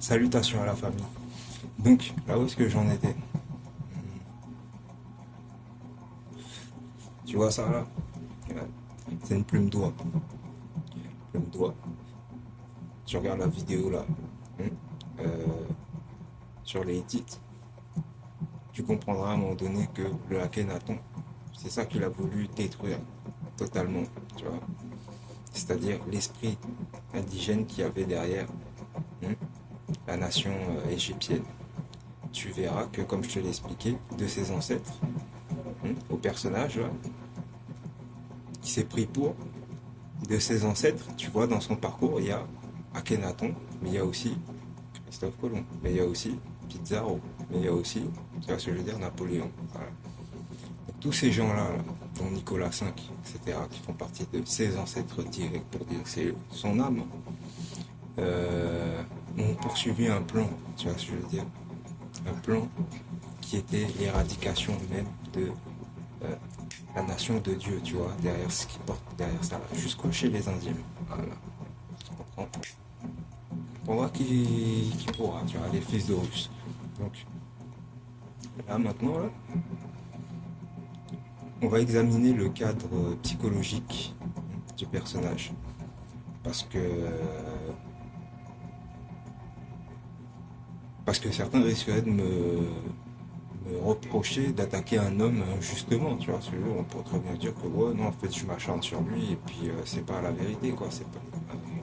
Salutations à la famille. Donc, là où est-ce que j'en étais? Tu vois ça là? Ouais. C'est une plume d'oie. Plume d'oie. Tu regardes la vidéo là, hein, euh, sur les Hittites, tu comprendras à un moment donné que le Akhenaton, c'est ça qu'il a voulu détruire totalement, tu vois. C'est-à-dire l'esprit indigène qu'il y avait derrière, hein, la nation égyptienne. Tu verras que, comme je te l'ai expliqué, de ses ancêtres, hein, au personnage là, qui s'est pris pour, de ses ancêtres, tu vois, dans son parcours, il y a Akhenaton, mais il y a aussi Christophe Colomb, mais il y a aussi Pizarro, mais il y a aussi, tu vois ce que je veux dire, Napoléon. Voilà. Donc, tous ces gens-là, là, dont Nicolas V, etc., qui font partie de ses ancêtres directs, pour dire que c'est son âme, ont poursuivi un plan, tu vois ce que je veux dire, un plan qui était l'éradication même de euh, la nation de Dieu, tu vois, derrière ce qui porte derrière ça, jusqu'au chez les Indiens. Voilà. Tu comprends? On voit qui pourra, tu vois, les fils de Russes. Donc, là, maintenant, là, on va examiner le cadre psychologique du personnage. Parce que certains risqueraient de me reprocher d'attaquer un homme injustement, tu vois. On pourrait très bien dire que, ouais, non, en fait, je m'acharne sur lui, et puis c'est pas la vérité, quoi. C'est pas,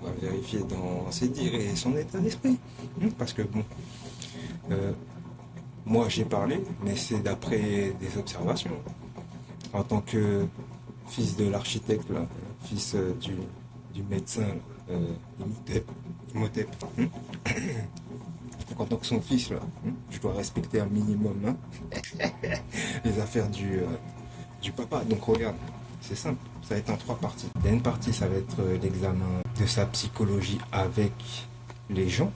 on va vérifier dans ses dires et son état d'esprit. Parce que, bon, euh, moi, j'ai parlé, mais c'est d'après des observations. En tant que fils de l'architecte, là, fils du médecin, Imhotep, Imhotep, donc en tant que son fils, là, je dois respecter un minimum, hein, les affaires du papa. Donc regarde, c'est simple, ça va être en trois parties. Il y a une partie, ça va être l'examen de sa psychologie avec les gens,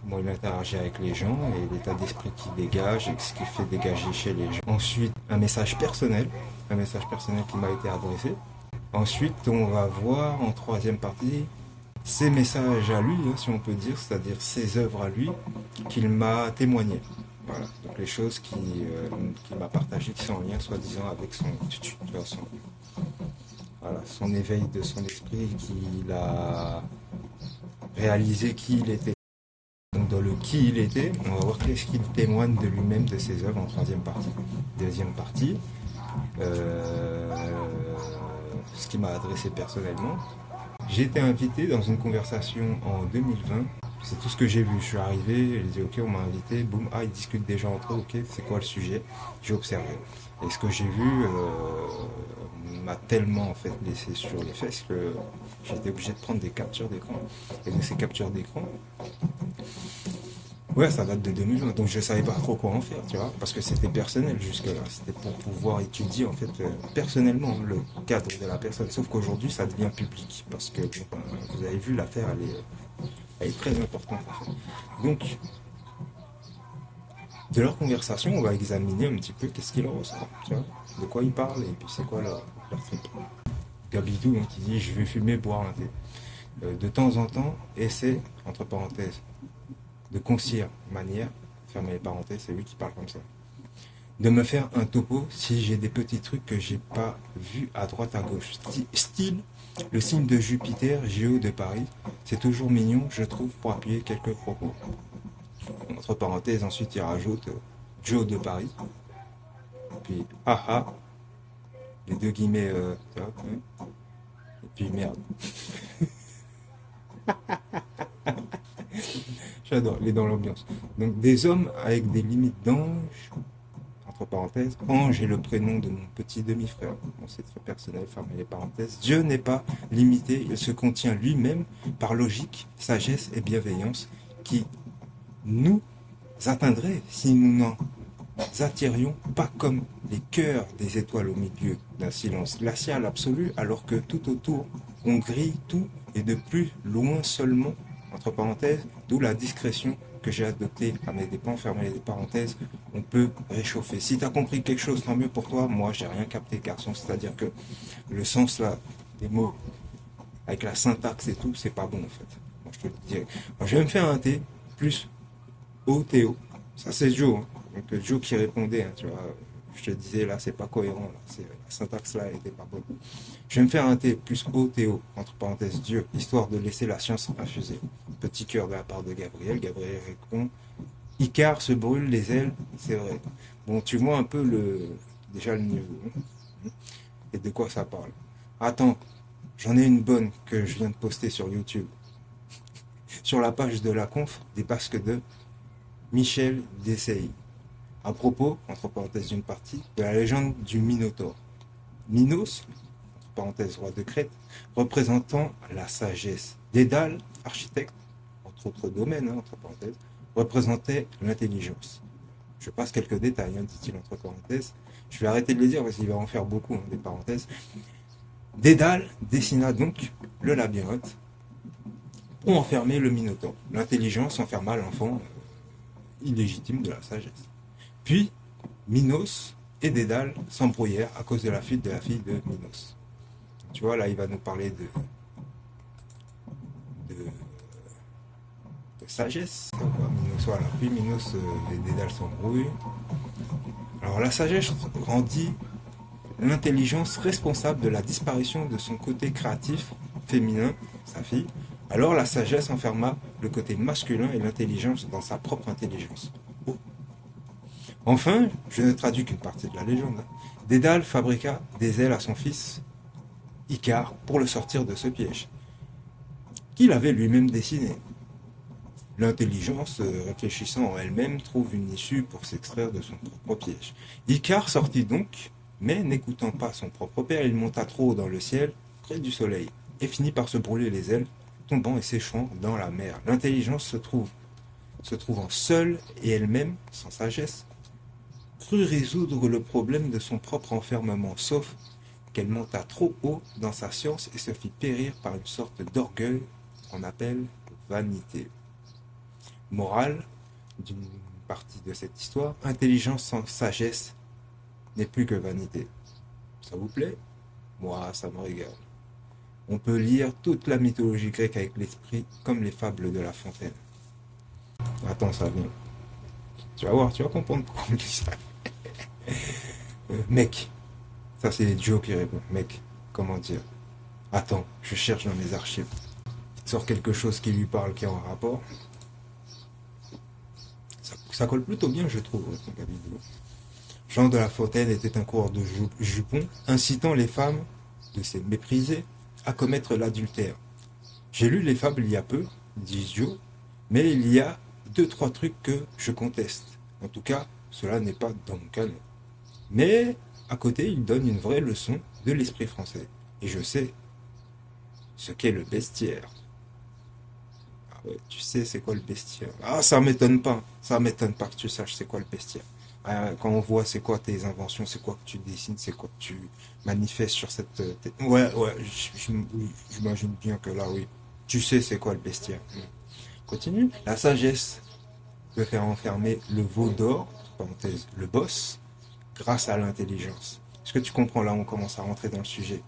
comment il interagit avec les gens et l'état d'esprit qu'il dégage et ce qu'il fait dégager chez les gens. Ensuite, un message personnel qui m'a été adressé. Ensuite, on va voir en troisième partie ses messages à lui, hein, si on peut dire, c'est-à-dire ses œuvres à lui qu'il m'a témoignées. Voilà, donc les choses qu'il m'a partagées qui sont en lien soi-disant avec voilà, son éveil de son esprit, qu'il a réalisé qui il était. Donc dans le qui il était, on va voir qu'est-ce qu'il témoigne de lui-même, de ses œuvres en troisième partie. Deuxième partie, ce qu'il m'a adressé personnellement. J'ai été invité dans une conversation en 2020. C'est tout ce que j'ai vu. Je suis arrivé, j'ai dit ok, on m'a invité, boum, ah, ils discutent déjà entre eux, ok, c'est quoi le sujet? J'ai observé. Et ce que j'ai vu m'a tellement en fait laissé sur les fesses que j'ai été obligé de prendre des captures d'écran. Et donc ces captures d'écran, ouais, ça date de 2020, donc je savais pas trop quoi en faire, tu vois, parce que c'était personnel jusque-là. C'était pour pouvoir étudier, en fait, personnellement, le cadre de la personne. Sauf qu'aujourd'hui, ça devient public, parce que, bon, vous avez vu, l'affaire, elle est très importante, en fait. Donc, de leur conversation, on va examiner un petit peu qu'est-ce qu'ils ressentent, tu vois, de quoi ils parlent, et puis c'est quoi leur trip. Gabidou, hein, qui dit, je vais fumer, boire un thé. De temps en temps, essaie, entre parenthèses, de concire manière, fermez les parenthèses, c'est lui qui parle comme ça, de me faire un topo si j'ai des petits trucs que j'ai pas vus à droite à gauche. Style, le signe de Jupiter, Géo de Paris, c'est toujours mignon, je trouve, pour appuyer quelques propos. Entre parenthèses, ensuite il rajoute Joe de Paris, puis haha, les deux guillemets, tu vois, et puis merde. J'adore, il est dans l'ambiance. Donc des hommes avec des limites d'ange, entre parenthèses, ange est le prénom de mon petit demi-frère. Bon, c'est très personnel, fermez les parenthèses. Dieu n'est pas limité, il se contient lui-même par logique, sagesse et bienveillance qui nous atteindrait si nous n'en attirions pas comme les cœurs des étoiles au milieu d'un silence glacial absolu, alors que tout autour on grille tout et de plus loin seulement, entre parenthèses, d'où la discrétion que j'ai adoptée à mes dépens, fermez les parenthèses, on peut réchauffer. Si tu as compris quelque chose, tant mieux pour toi, moi j'ai rien capté garçon, c'est-à-dire que le sens là, des mots, avec la syntaxe et tout, c'est pas bon en fait. Moi je te le dis, moi je vais me faire un thé, plus OTO. Ça, c'est Joe, hein. Donc, Joe qui répondait, hein, tu vois. Je te disais, là, c'est pas cohérent, là. La syntaxe, là, elle était pas bonne. Je vais me faire un T plus OTO, entre parenthèses, Dieu, histoire de laisser la science infuser. Petit cœur de la part de Gabriel. Gabriel répond, Icare se brûle les ailes, c'est vrai. Bon, tu vois un peu déjà le niveau, hein, et de quoi ça parle. Attends, j'en ai une bonne que je viens de poster sur YouTube. Sur la page de la conf des basques de Michel Dessay. À propos, entre parenthèses d'une partie, de la légende du Minotaure. Minos, entre parenthèses roi de Crète, représentant la sagesse. Dédale, architecte, entre autres domaines, hein, entre parenthèses, représentait l'intelligence. Je passe quelques détails, hein, dit-il entre parenthèses. Je vais arrêter de les dire parce qu'il va en faire beaucoup, hein, des parenthèses. Dédale dessina donc le labyrinthe pour enfermer le Minotaure. L'intelligence enferma l'enfant illégitime de la sagesse. Puis, Minos et Dédale s'embrouillèrent à cause de la fuite de la fille de Minos. Tu vois, là, il va nous parler de sagesse. Minos, voilà. Puis Minos et Dédale s'embrouillent. Alors, la sagesse rendit l'intelligence responsable de la disparition de son côté créatif féminin, sa fille. Alors, la sagesse enferma le côté masculin et l'intelligence dans sa propre intelligence. Oh. Enfin, je ne traduis qu'une partie de la légende. Dédale fabriqua des ailes à son fils Icare pour le sortir de ce piège, qu'il avait lui-même dessiné. L'intelligence, réfléchissant en elle-même, trouve une issue pour s'extraire de son propre piège. Icare sortit donc, mais n'écoutant pas son propre père, il monta trop haut dans le ciel, près du soleil, et finit par se brûler les ailes, tombant et séchant dans la mer. L'intelligence se trouvant seule et elle-même, sans sagesse, crut résoudre le problème de son propre enfermement, sauf qu'elle monta trop haut dans sa science et se fit périr par une sorte d'orgueil qu'on appelle vanité. Morale d'une partie de cette histoire, intelligence sans sagesse n'est plus que vanité. Ça vous plaît? Moi, ça me régale. On peut lire toute la mythologie grecque avec l'esprit comme les fables de La Fontaine. Attends, ça vient. Tu vas voir, tu vas comprendre pourquoi on dit ça. Mec, ça c'est Joe qui répond. Mec, comment dire? Attends, je cherche dans mes archives. Il sort quelque chose qui lui parle, qui est en rapport. Ça colle plutôt bien, je trouve, avec la vidéo. Jean de La Fontaine était un coureur de jupons, incitant les femmes de ses méprisées à commettre l'adultère. J'ai lu les fables il y a peu, dit Joe, mais il y a 2-3 trucs que je conteste. En tout cas, cela n'est pas dans mon canon. Mais à côté, il donne une vraie leçon de l'esprit français. Et je sais ce qu'est le bestiaire. Ah ouais, tu sais c'est quoi le bestiaire? Ah, ça m'étonne pas. Ça m'étonne pas que tu saches c'est quoi le bestiaire. Ah, quand on voit c'est quoi tes inventions, c'est quoi que tu dessines, c'est quoi que tu manifestes sur cette... Ouais, ouais, j'imagine bien que là, oui. Tu sais c'est quoi le bestiaire. Continue. La sagesse peut faire enfermer le veau d'or, parenthèse, le boss, grâce à l'intelligence. Est-ce que tu comprends? Là, on commence à rentrer dans le sujet.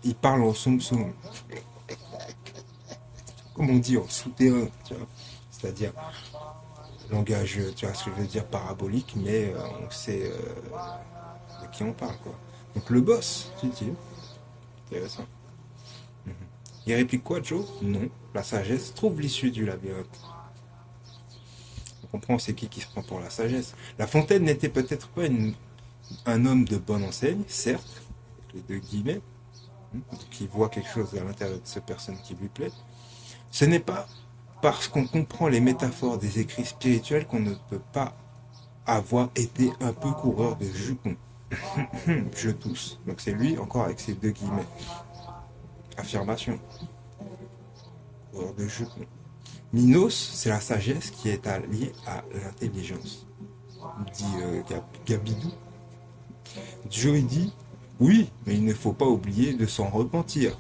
Il parle en soum soum, comme on dit en souterrain, tu vois. C'est-à-dire langage, tu vois ce que je veux dire, parabolique, mais on sait de qui on parle, quoi. Donc le boss, tu dis, intéressant. Il réplique quoi, Joe? Non, la sagesse trouve l'issue du labyrinthe. On comprend c'est qui se prend pour la sagesse. La Fontaine n'était peut-être pas un homme de bonne enseigne, certes, avec les deux guillemets, qui voit quelque chose à l'intérieur de cette personne qui lui plaît. Ce n'est pas parce qu'on comprend les métaphores des écrits spirituels qu'on ne peut pas avoir été un peu coureur de jupons. Je tousse. Donc c'est lui, encore avec ses deux guillemets. Affirmation. Coureur de jupons. Minos, c'est la sagesse qui est alliée à l'intelligence. Dit Gabidou. Joe dit, oui, mais il ne faut pas oublier de s'en repentir.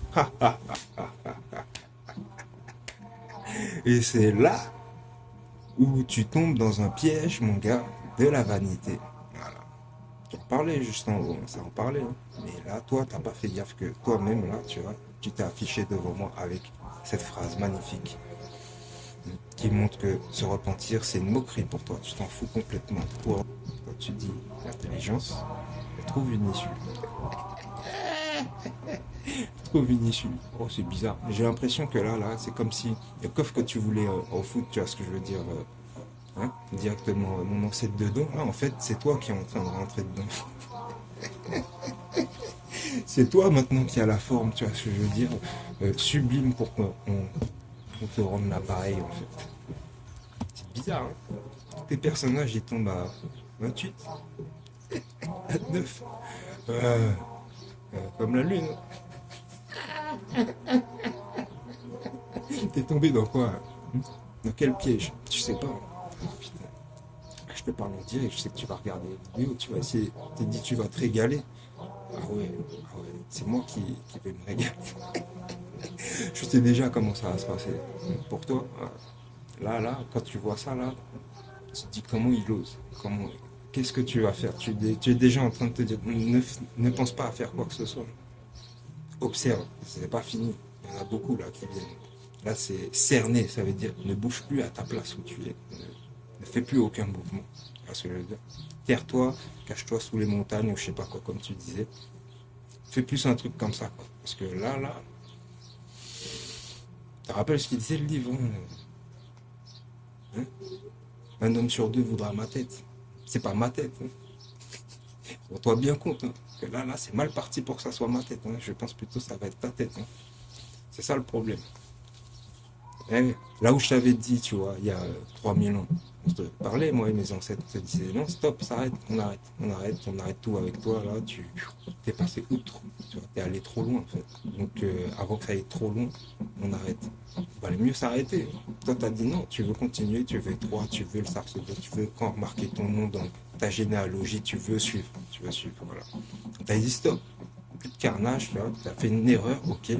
Et c'est là où tu tombes dans un piège, mon gars, de la vanité. Voilà. Tu en parlais juste en haut, ça en parlait. Hein. Mais là, toi, t'as pas fait gaffe que toi-même, là, tu vois, tu t'es affiché devant moi avec cette phrase magnifique. qui montre que se repentir, c'est une moquerie pour toi. Tu t'en fous complètement. Toi, quand tu dis l'intelligence, elle trouve une issue. Trouve une issue. Oh, c'est bizarre. J'ai l'impression que là, c'est comme si le coffre que tu voulais au foot, tu vois ce que je veux dire, directement mon ancêtre dedans. Là, en fait, c'est toi qui es en train de rentrer dedans. C'est toi maintenant qui as la forme, tu vois ce que je veux dire, sublime pour qu'on te rende l'appareil, en fait. C'est bizarre, hein. Tes personnages, ils tombent à 28, à 9, comme la lune. T'es tombé dans quoi, hein? Dans quel piège? Tu sais pas. Putain. Je te parle en direct, je sais que tu vas regarder les vidéos, tu vas essayer, t'es dit tu vas te régaler. Ah ouais, c'est moi qui vais me régaler. Je sais déjà comment ça va se passer. Pour toi, là, quand tu vois ça, là, tu te dis comment il ose. Qu'est-ce que tu vas faire? Tu es déjà en train de te dire, ne pense pas à faire quoi que ce soit. Observe, c'est pas fini. Il y en a beaucoup là qui viennent. Là, c'est cerner, ça veut dire ne bouge plus à ta place où tu es. Ne fais plus aucun mouvement. Tu vois ce que je veux dire? Terre-toi, cache-toi sous les montagnes ou je sais pas quoi, comme tu disais. Fais plus un truc comme ça, quoi. Parce que là, tu te rappelles ce qu'il disait le livre, hein? Un homme sur deux voudra ma tête. C'est pas ma tête, hein. Rends-toi bien compte, hein, que là, c'est mal parti pour que ça soit ma tête, hein. Je pense plutôt que ça va être ta tête, hein. C'est ça le problème. Eh, là où je t'avais dit, tu vois, il y a 3000 ans, on te parlait, moi et mes ancêtres, on te disaient non, stop, s'arrête, on arrête tout avec toi, là, tu t'es passé outre, tu vois, t'es allé trop loin en fait. Donc avant que ça aille trop loin, on arrête. Il valait mieux s'arrêter. Toi, t'as dit non, tu veux continuer, tu veux être roi, tu veux le sacerdoce, tu veux quand marquer ton nom dans ta généalogie, tu veux suivre, voilà. T'as dit stop, plus de carnage, tu vois, t'as fait une erreur, ok,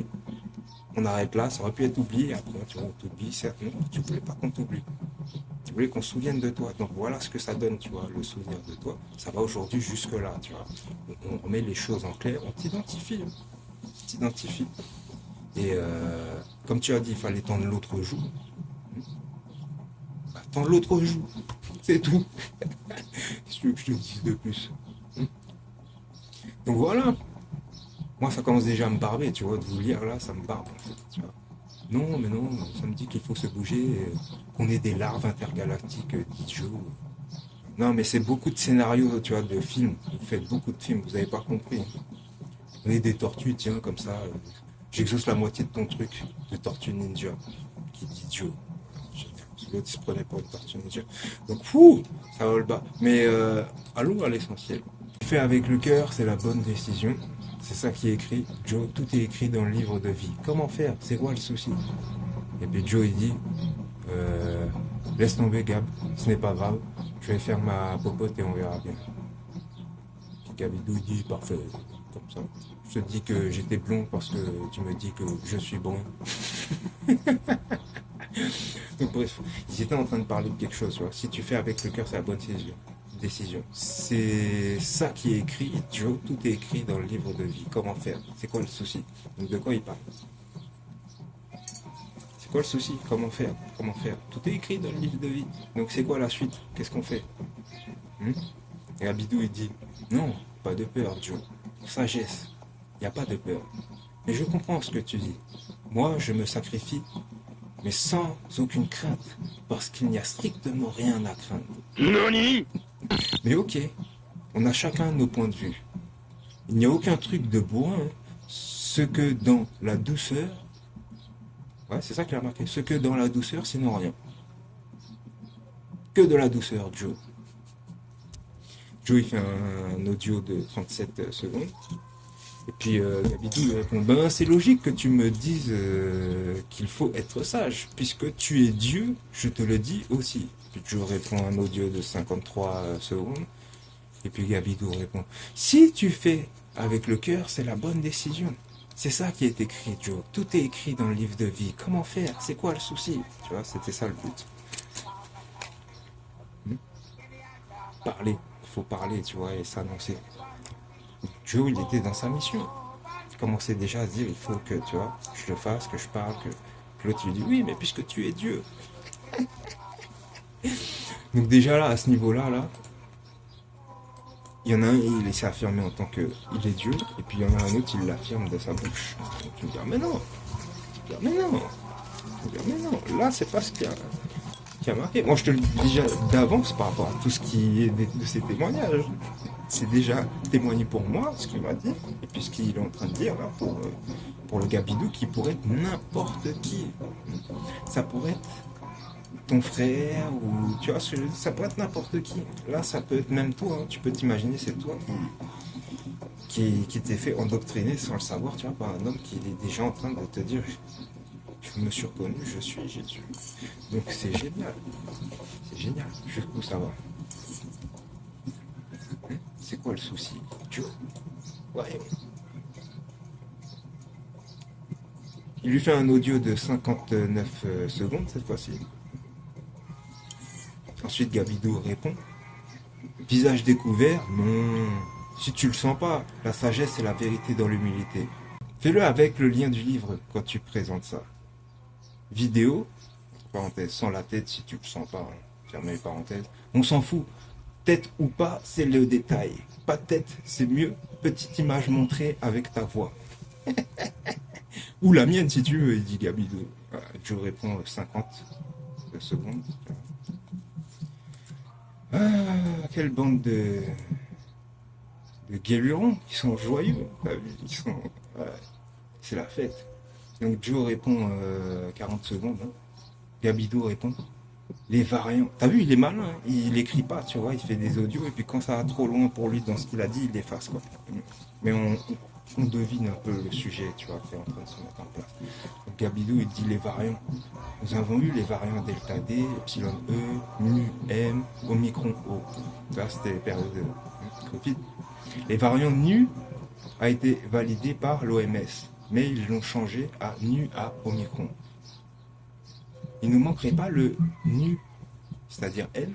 on arrête là, ça aurait pu être oublié. Après, tu vois, on t'oublie, certes, non, tu voulais pas qu'on t'oublie. Tu voulais qu'on se souvienne de toi. Donc voilà ce que ça donne, tu vois, le souvenir de toi. Ça va aujourd'hui jusque-là, tu vois. On met les choses en clair, on t'identifie. On t'identifie. Et comme tu as dit, il fallait tendre l'autre joue. Bah, tendre l'autre joue. C'est tout. Qu'est-ce que tu veux que je te dise de plus? Donc voilà. Moi, ça commence déjà à me barber, tu vois, de vous lire là, ça me barbe en fait, tu vois. Non, mais non, ça me dit qu'il faut se bouger, qu'on est des larves intergalactiques, dit Joe. Non, mais c'est beaucoup de scénarios, tu vois, de films. Vous faites beaucoup de films, vous n'avez pas compris. On est des tortues, tiens, comme ça. J'exauce la moitié de ton truc, de tortue ninja, qui dit Joe. L'autre, il se prenait pour une tortue ninja. Donc, fou, ça va le bas. Mais allons à l'essentiel. Fait avec le cœur, c'est la bonne décision. C'est ça qui est écrit. Joe, tout est écrit dans le livre de vie. Comment faire? C'est quoi le souci? Et puis Joe, il dit, laisse tomber Gab, ce n'est pas grave. Je vais faire ma popote et on verra bien. Puis Gabidou, il dit, parfait, comme ça. Je te dis que j'étais blond parce que tu me dis que je suis bon. Donc bref, ils étaient en train de parler de quelque chose. Tu vois. Si tu fais avec le cœur, c'est la bonne décision. C'est ça qui est écrit, Joe, tout est écrit dans le livre de vie. Comment faire? C'est quoi le souci? Donc de quoi il parle? C'est quoi le souci? Comment faire? Comment faire? Tout est écrit dans le livre de vie. Donc c'est quoi la suite? Qu'est-ce qu'on fait? Et Abidou il dit, non, pas de peur, Joe. Sagesse. Il n'y a pas de peur. Mais je comprends ce que tu dis. Moi, je me sacrifie, mais sans aucune crainte, parce qu'il n'y a strictement rien à craindre. Nani? Mais ok, on a chacun nos points de vue. Il n'y a aucun truc de bourrin, hein. Ce que dans la douceur, ouais, c'est ça qu'il a marqué, ce que dans la douceur, sinon rien. Que de la douceur, Joe. Joe, il fait un audio de 37 secondes. Et puis Gabidou lui répond, ben c'est logique que tu me dises qu'il faut être sage, puisque tu es Dieu, je te le dis aussi. Puis Joe répond un audio de 53 secondes. Et puis Gabidou répond, si tu fais avec le cœur, c'est la bonne décision. C'est ça qui est écrit, Joe. Tout est écrit dans le livre de vie. Comment faire? C'est quoi le souci? Tu vois, c'était ça le but. Parler. Il faut parler, tu vois, et s'annoncer. Joe, il était dans sa mission. Il commençait déjà à se dire, il faut que, tu vois, je le fasse, que je parle, que l'autre lui dit, oui, mais puisque tu es Dieu. Donc déjà là, à ce niveau-là, là, il y en a un, il s'est affirmé en tant qu'il est Dieu, et puis il y en a un autre, il l'affirme de sa bouche. Donc tu me dis, ah, mais non, tu me dis, ah, mais non, tu me dis, ah, mais non, là c'est pas ce qui a marqué. Moi je te le dis déjà d'avance par rapport à tout ce qui est de ces témoignages. C'est déjà témoigné pour moi, ce qu'il m'a dit, et puis ce qu'il est en train de dire là pour le Gabidou, qui pourrait être n'importe qui. Ça pourrait être ton frère, ou tu vois, ça peut être n'importe qui. Là, ça peut être même toi, hein. Tu peux t'imaginer, c'est toi qui t'es fait endoctriner sans le savoir, tu vois, par un homme qui est déjà en train de te dire, je me suis reconnu, je suis Jésus. Donc c'est génial. C'est génial. Jusqu'où ça va? C'est quoi le souci? Tu vois? Ouais. Il lui fait un audio de 59 secondes cette fois-ci. Ensuite, Gabidou répond. Visage découvert, non. Si tu le sens pas, la sagesse et la vérité dans l'humilité. Fais-le avec le lien du livre quand tu présentes ça. Vidéo, parenthèse, sans la tête si tu le sens pas, hein, fermez les parenthèses. On s'en fout. Tête ou pas, c'est le détail. Pas de tête, c'est mieux. Petite image montrée avec ta voix. Ou la mienne si tu veux, il dit Gabidou. Je réponds 50 secondes. Ah, quelle bande de guélurons, ils sont joyeux, ils sont, ouais, c'est la fête. Donc Joe répond 40 secondes, hein. Gabidou répond, les variants. T'as vu, il est malin, hein. Il écrit pas, tu vois, il fait des audios, et puis quand ça va trop loin pour lui dans ce qu'il a dit, il efface, quoi. Mais on devine un peu le sujet, tu vois, qui est en train de se mettre en place. Donc Gabidou, il dit les variants. Nous avons eu les variants Delta D, Epsilon E, Mu, M, Omicron O. Ça, c'était période de Covid. Les variants NU a été validé par l'OMS, mais ils l'ont changé à NU à Omicron. Il ne manquerait pas le NU, c'est-à-dire N?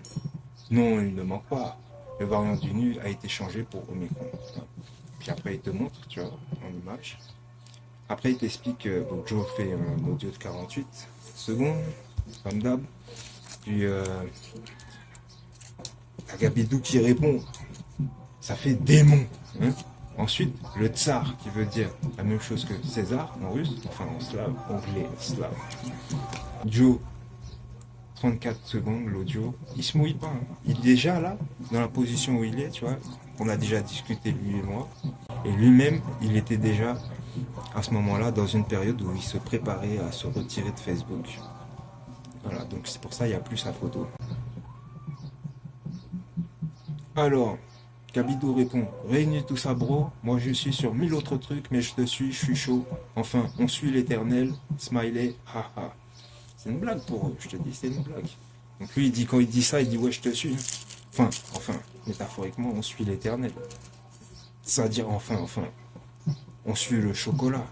Non, il ne manque pas. Le variant du NU a été changé pour Omicron. Puis après, il te montre, tu vois, en image. Après, il t'explique, donc Joe fait un audio de 48 secondes, comme d'hab. Puis, Gabidou qui répond, ça fait démon. Hein. Ensuite, le tsar, qui veut dire la même chose que César en russe, enfin en slave, anglais, slave. Joe, 34 secondes, l'audio, il se mouille pas. Hein. Il est déjà là, dans la position où il est, tu vois. On a déjà discuté, lui et moi. Et lui-même, il était déjà, à ce moment-là, dans une période où il se préparait à se retirer de Facebook. Voilà, donc c'est pour ça qu'il n'y a plus sa photo. Alors, Gabidou répond, réunis tout ça bro, moi je suis sur 1000 autres trucs, mais je te suis, je suis chaud. Enfin, on suit l'éternel, smiley, haha. C'est une blague pour eux, je te dis, c'est une blague. Donc lui, il dit, quand il dit ça, il dit, ouais, je te suis. Enfin, métaphoriquement, on suit l'éternel. C'est-à-dire, enfin, on suit le chocolat.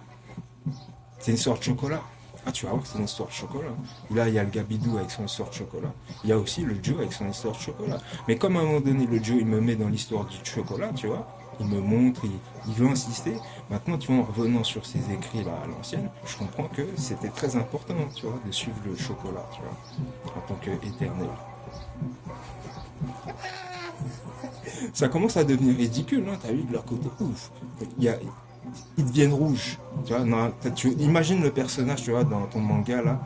C'est une sorte de chocolat. Ah, tu vas voir que c'est une histoire de chocolat. Là, il y a le Gabidou avec son histoire de chocolat. Il y a aussi le Joe avec son histoire de chocolat. Mais comme à un moment donné, le Joe, il me met dans l'histoire du chocolat, tu vois, il me montre, il veut insister. Maintenant, tu vois, en revenant sur ses écrits là à l'ancienne, je comprends que c'était très important, tu vois, de suivre le chocolat, tu vois, en tant qu'éternel. Ça commence à devenir ridicule, hein, t'as vu, de leur côté, ouf. Ils deviennent rouges, tu vois, imagine le personnage, tu vois, dans ton manga, là,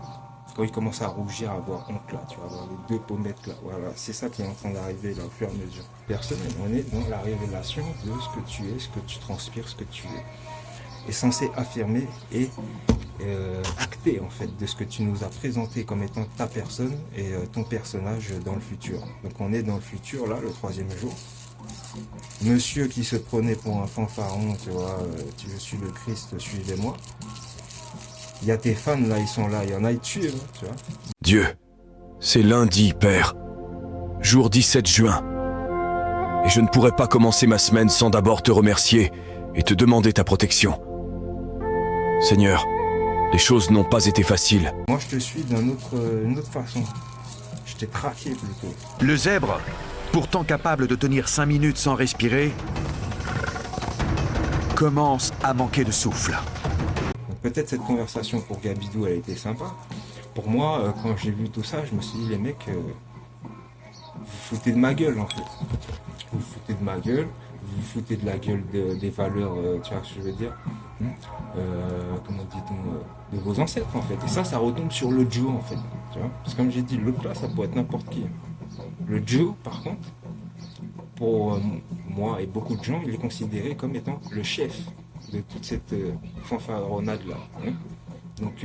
quand il commence à rougir, à avoir honte, là, tu vois, avoir les deux pommettes, là, voilà, c'est ça qui est en train d'arriver, là, au fur et à mesure. Personnel, on est dans la révélation de ce que tu es, ce que tu transpires, ce que tu es censé affirmer et acter, en fait, de ce que tu nous as présenté comme étant ta personne et ton personnage dans le futur. Donc on est dans le futur, là, le 3e jour. Monsieur qui se prenait pour un fanfaron, tu vois, je suis le Christ, suivez-moi. Il y a tes fans là, ils sont là, il y en a, ils te suivent, hein, tu vois. Dieu, c'est lundi, Père. Jour 17 juin. Et je ne pourrais pas commencer ma semaine sans d'abord te remercier et te demander ta protection. Seigneur, les choses n'ont pas été faciles. Moi, je te suis d'une autre façon. Je t'ai traqué plutôt. Le zèbre, pourtant capable de tenir 5 minutes sans respirer, commence à manquer de souffle. Donc, peut-être cette conversation pour Gabidou, elle a été sympa. pour moi, quand j'ai vu tout ça, je me suis dit, les mecs, vous vous foutez de ma gueule, en fait. Vous vous foutez de ma gueule, vous vous foutez de la gueule des valeurs, tu vois ce que je veux dire, comment dit-on, de vos ancêtres, en fait. Et ça retombe sur le Joe, en fait. Tu vois, parce que comme j'ai dit, l'autre là, ça peut être n'importe qui. Le Joe, par contre, pour moi et beaucoup de gens, il est considéré comme étant le chef de toute cette fanfaronnade-là. Hein. Donc,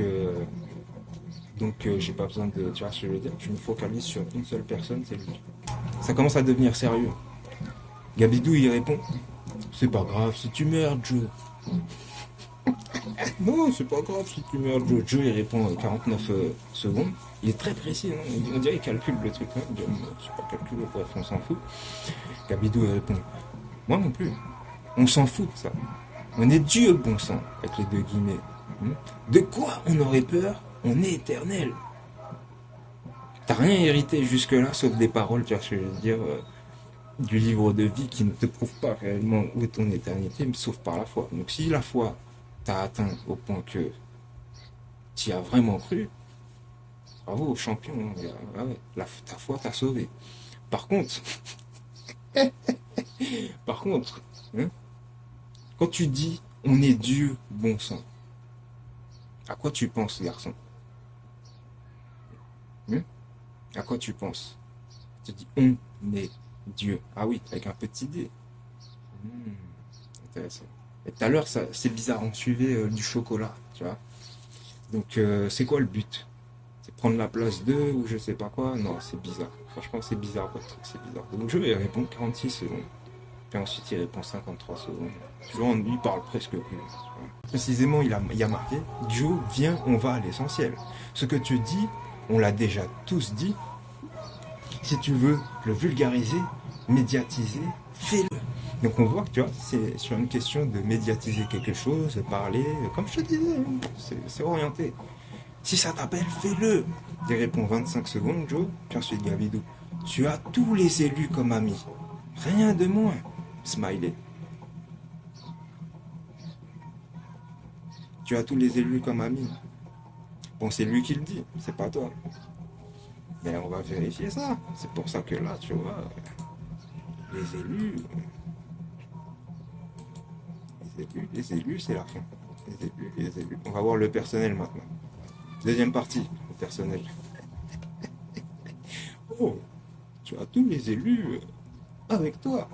j'ai pas besoin de, tu vois ce que je veux dire, je me focalise sur une seule personne, c'est lui. Ça commence à devenir sérieux. Gabidou, il répond, c'est pas grave si tu meurs, Joe. Non, c'est pas grave si tu meurs, Joe. Joe, il répond 49 secondes. Il est très précis, hein. On dirait qu'il calcule le truc. Hein. Il dit, c'est pas calculé, bref, on s'en fout. Gabidou, il répond, moi non plus. On s'en fout de ça. On est Dieu, bon sang, avec les deux guillemets. De quoi on aurait peur? On est éternel. T'as rien hérité jusque-là, sauf des paroles, tu vois ce que je veux dire, du livre de vie qui ne te prouve pas réellement où est ton éternité, sauf par la foi. Donc si la foi t'a atteint au point que tu y as vraiment cru, bravo, champion, ah ouais, ta foi t'a sauvé. Par contre, hein, quand tu dis on est Dieu, bon sang, à quoi tu penses, garçon? À quoi tu penses? Tu dis on est Dieu. Ah oui, avec un petit D. Intéressant. Et tout à l'heure, c'est bizarre, on suivait du chocolat, tu vois. Donc, c'est quoi le but? C'est prendre la place d'eux ou je sais pas quoi? Non, c'est bizarre. Franchement, c'est bizarre, votre truc, c'est bizarre. Donc, je vais répondre 46 secondes. Puis ensuite, il répond 53 secondes. Toujours, il parle presque plus. Voilà. Précisément, il a marqué Joe, viens, on va à l'essentiel. Ce que tu dis, on l'a déjà tous dit. Si tu veux le vulgariser, médiatiser, fais-le. Donc on voit que tu vois, c'est sur une question de médiatiser quelque chose, de parler, comme je te disais, c'est orienté. Si ça t'appelle, fais-le. Il répond 25 secondes, Joe, puis ensuite Gabidou. Tu as tous les élus comme amis. Rien de moins. Smiley. Tu as tous les élus comme amis. Bon, c'est lui qui le dit, c'est pas toi. Mais on va vérifier ça. C'est pour ça que là, tu vois, les élus, c'est la fin. Les élus. On va voir le personnel maintenant. Deuxième partie, le personnel. Oh, tu as tous les élus avec toi.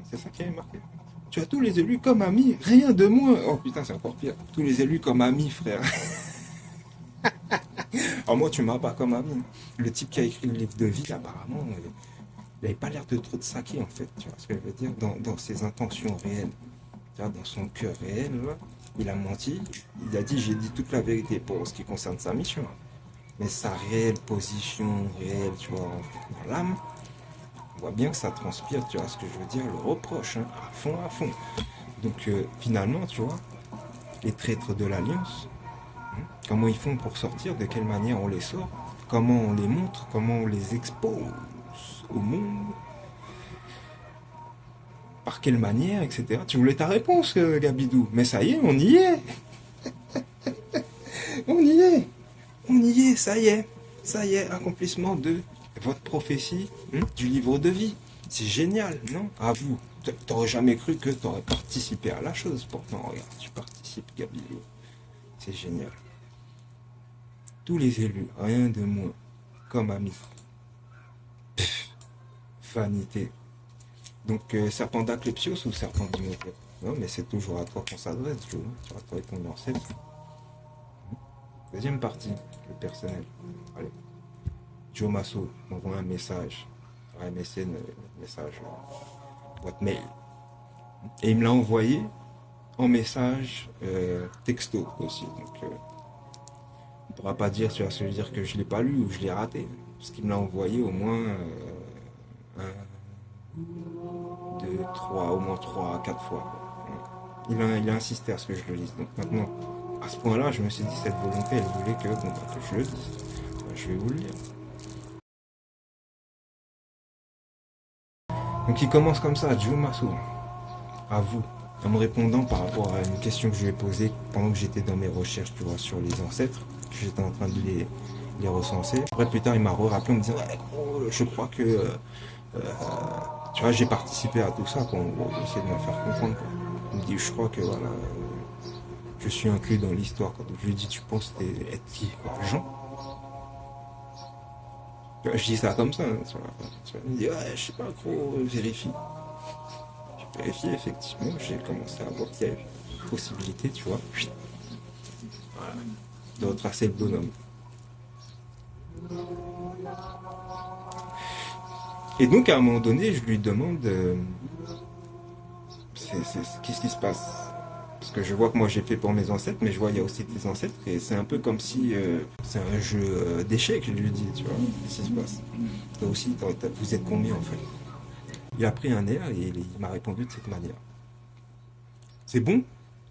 C'est ça qui est marqué. Tu as tous les élus comme amis, rien de moins. Oh putain, c'est encore pire. Tous les élus comme amis, frère. Alors moi, tu m'as pas comme ami. Le type qui a écrit le livre de vie, apparemment, il n'avait pas l'air de trop de saquer, en fait. Tu vois ce que je veux dire, dans ses intentions réelles. Tu vois, dans son cœur réel, là, il a menti. Il a dit, j'ai dit toute la vérité pour ce qui concerne sa mission. Mais sa réelle position, réelle, tu vois, dans l'âme, on voit bien que ça transpire, tu vois ce que je veux dire, le reproche, hein, à fond. Donc, finalement, tu vois, les traîtres de l'Alliance, comment ils font pour sortir, de quelle manière on les sort, comment on les montre, comment on les expose au monde, par quelle manière, etc. Tu voulais ta réponse, Gabidou, mais ça y est, on y est. On y est, ça y est, accomplissement de votre prophétie du livre de vie. C'est génial, non? À vous, t'aurais jamais cru que t'aurais participé à la chose, pourtant, regarde, tu participes, Gabidou. C'est génial. Tous les élus, rien de moins, comme amis. Vanité. Donc, serpent d'Aclepsios ou serpent d'Imhotep? Non, mais c'est toujours à toi qu'on s'adresse, Joe. Tu vas te répondre en 7. Deuxième partie, le personnel. Allez. Joe Masso m'envoie un message. Un MSN, message, boîte mail. Et il me l'a envoyé en message texto aussi. Donc, on ne pourra pas dire, tu vois, ça veut dire que je ne l'ai pas lu ou je l'ai raté. Parce qu'il me l'a envoyé au moins 1, 2, 3, au moins 3 à 4 fois. Il a insisté à ce que je le lise. Donc maintenant, à ce point-là, je me suis dit, cette volonté, elle voulait que je le dise. Je vais vous le lire. Donc il commence comme ça, Joe Masso, à vous, en me répondant par rapport à une question que je lui ai posée pendant que j'étais dans mes recherches, tu vois, sur les ancêtres, que j'étais en train de les recenser. Après, plus tard, il m'a rappelé en me disant, ouais, gros, je crois que, tu vois, j'ai participé à tout ça, quoi. En gros, il essaie de me faire comprendre, quoi. Il me dit, je crois que, voilà, je suis inclus dans l'histoire, quoi. Donc, je lui dis, tu penses être qui, quoi, Jean? Tu vois, je dis ça comme ça, hein, tu vois. Il me dit, ouais, je sais pas, gros, vérifie. J'ai vérifié, effectivement, j'ai commencé à voir qu'il y a une possibilité, tu vois, voilà, de retracer le bonhomme. Et donc, à un moment donné, je lui demande, qu'est-ce qui se passe? Parce que je vois que moi j'ai fait pour mes ancêtres, mais je vois il y a aussi tes ancêtres, et c'est un peu comme si c'est un jeu d'échecs, je lui dis, tu vois, qu'est-ce qui se passe? Toi aussi, vous êtes combien en fait? Il a pris un air et il m'a répondu de cette manière. C'est bon?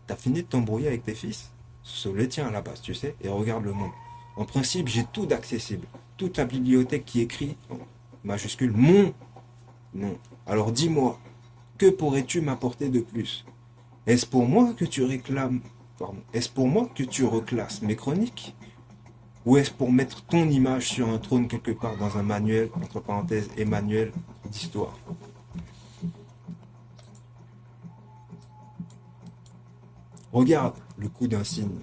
T'as fini de t'embrouiller avec tes fils? C'est le tien à la base, tu sais, et regarde le monde. En principe, j'ai tout d'accessible. Toute la bibliothèque qui écrit, en majuscule, mon nom. Alors dis-moi, que pourrais-tu m'apporter de plus? Est-ce pour moi que tu réclames, pardon, est-ce pour moi que tu reclasses mes chroniques? Ou est-ce pour mettre ton image sur un trône quelque part dans un manuel, entre parenthèses, Emmanuel, d'histoire? Regarde le coup d'un cygne.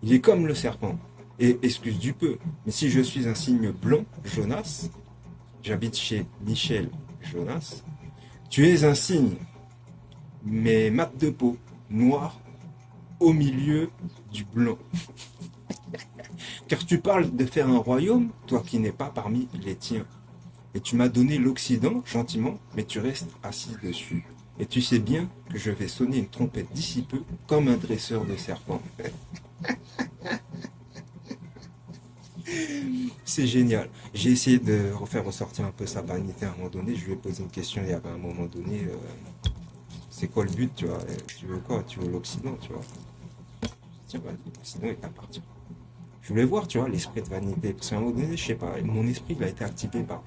Il est comme le serpent. Et excuse du peu, mais si je suis un cygne blanc, Jonas, j'habite chez Michel Jonas, tu es un cygne, mais mat de peau, noir, au milieu du blanc. Car tu parles de faire un royaume, toi qui n'es pas parmi les tiens. Et tu m'as donné l'Occident, gentiment, mais tu restes assis dessus. Et tu sais bien que je vais sonner une trompette d'ici peu, comme un dresseur de serpents. C'est génial. J'ai essayé de refaire ressortir un peu sa vanité à un moment donné. Je lui ai posé une question il y avait un moment donné. C'est quoi le but, tu vois? Tu veux quoi? Tu veux l'Occident, tu vois? Tiens, vas-y, l'Occident est à partir. Je voulais voir, tu vois, l'esprit de vanité. Parce qu'à un moment donné, je sais pas, mon esprit, il a été activé par...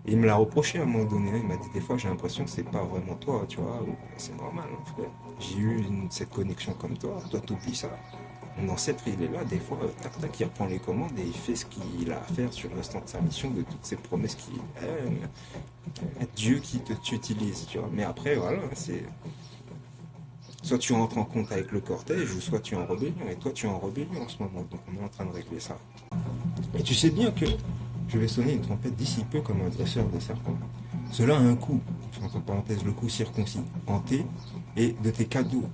Et il me l'a reproché à un moment donné. Il m'a dit, des fois, j'ai l'impression que c'est pas vraiment toi, tu vois. C'est normal, hein, frère. J'ai eu cette connexion comme toi. Toi, t'oublies ça. Mon ancêtre, il est là, des fois, tac, tac, il reprend les commandes et il fait ce qu'il a à faire sur le restant de sa mission, de toutes ses promesses qu'il Dieu qui t'utilise, tu vois. Mais après, voilà, c'est... Soit tu entres en compte avec le cortège, ou soit tu es en rébellion. Et toi, tu es en rébellion en ce moment. Donc, on est en train de régler ça. Et tu sais bien que je vais sonner une trompette d'ici peu comme un dresseur de serpents. Cela a un coût, entre parenthèses, le coût circoncis, en T, et de tes cadeaux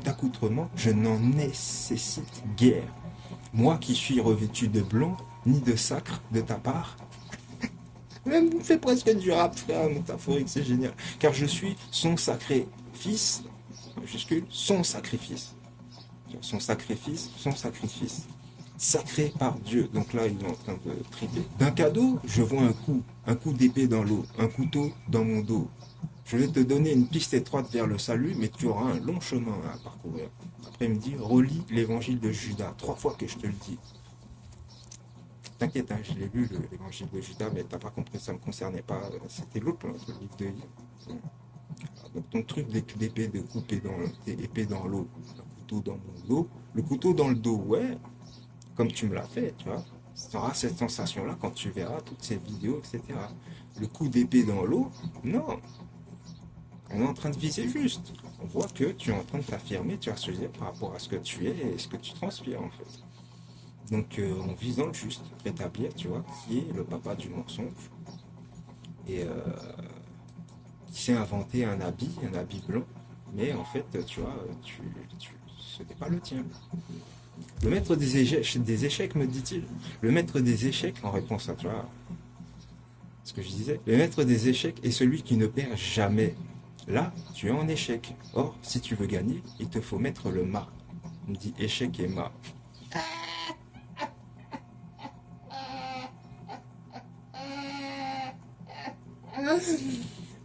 d'accoutrement, je n'en nécessite guère. Moi qui suis revêtu de blanc, ni de sacre de ta part. Même vous fait presque du rap, frère, métaphorique, c'est génial. Car je suis son sacré fils, majuscule, son sacrifice. Son sacrifice, son sacrifice. Sacré par Dieu. Donc là, il est en train de triper. D'un cadeau, je vois un coup d'épée dans l'eau, un couteau dans mon dos. Je vais te donner une piste étroite vers le salut, mais tu auras un long chemin à parcourir. Après, il me dit, relis l'évangile de Judas, 3 fois que je te le dis. T'inquiète, hein, je l'ai lu, l'évangile de Judas, mais t'as pas compris, ça me concernait pas. C'était l'autre, le livre de Yves. Donc ton truc d'épée, de couper épée dans l'eau, un couteau dans mon dos, le couteau dans le dos, ouais, comme tu me l'as fait, tu vois. Tu auras cette sensation-là quand tu verras toutes ces vidéos, etc. Le coup d'épée dans l'eau, non. On est en train de viser juste. On voit que tu es en train de t'affirmer, tu vois ce que je veux dire, par rapport à ce que tu es et ce que tu transpires, en fait. Donc, on vise dans le juste, rétablir, tu vois, qui est le papa du mensonge. Et qui s'est inventé un habit blanc. Mais en fait, tu vois, ce n'est pas le tien. Le maître des échecs, me dit-il. Le maître des échecs, en réponse à toi, ce que je disais, le maître des échecs est celui qui ne perd jamais. Là, tu es en échec. Or, si tu veux gagner, il te faut mettre le mât. Il me dit échec et mât.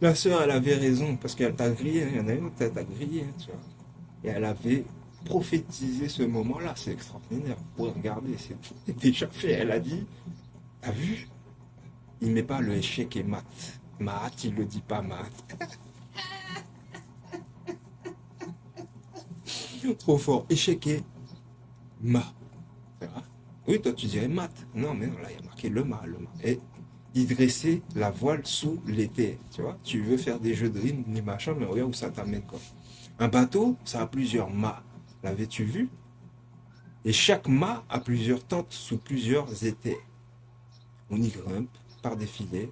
La sœur, elle avait raison, parce qu'elle t'a grillé, il y en a une autre, elle t'a grillé, tu vois. Et elle avait prophétisé ce moment-là, c'est extraordinaire. Vous pouvez regarder, c'est déjà fait. Elle a dit, t'as vu? Il met pas le échec et mat. Mat, il le dit pas mat. Trop fort. Échec et mat. Oui, toi, tu dirais mat. Non, mais non, là, il y a marqué le mât, le mât. Et il dressait la voile sous l'été. Tu vois, tu veux faire des jeux de rimes, ni machin, mais regarde où ça t'amène, quoi. Un bateau, ça a plusieurs mâts. L'avais-tu vu? Et chaque mât a plusieurs tentes sous plusieurs étais. On y grimpe par des filets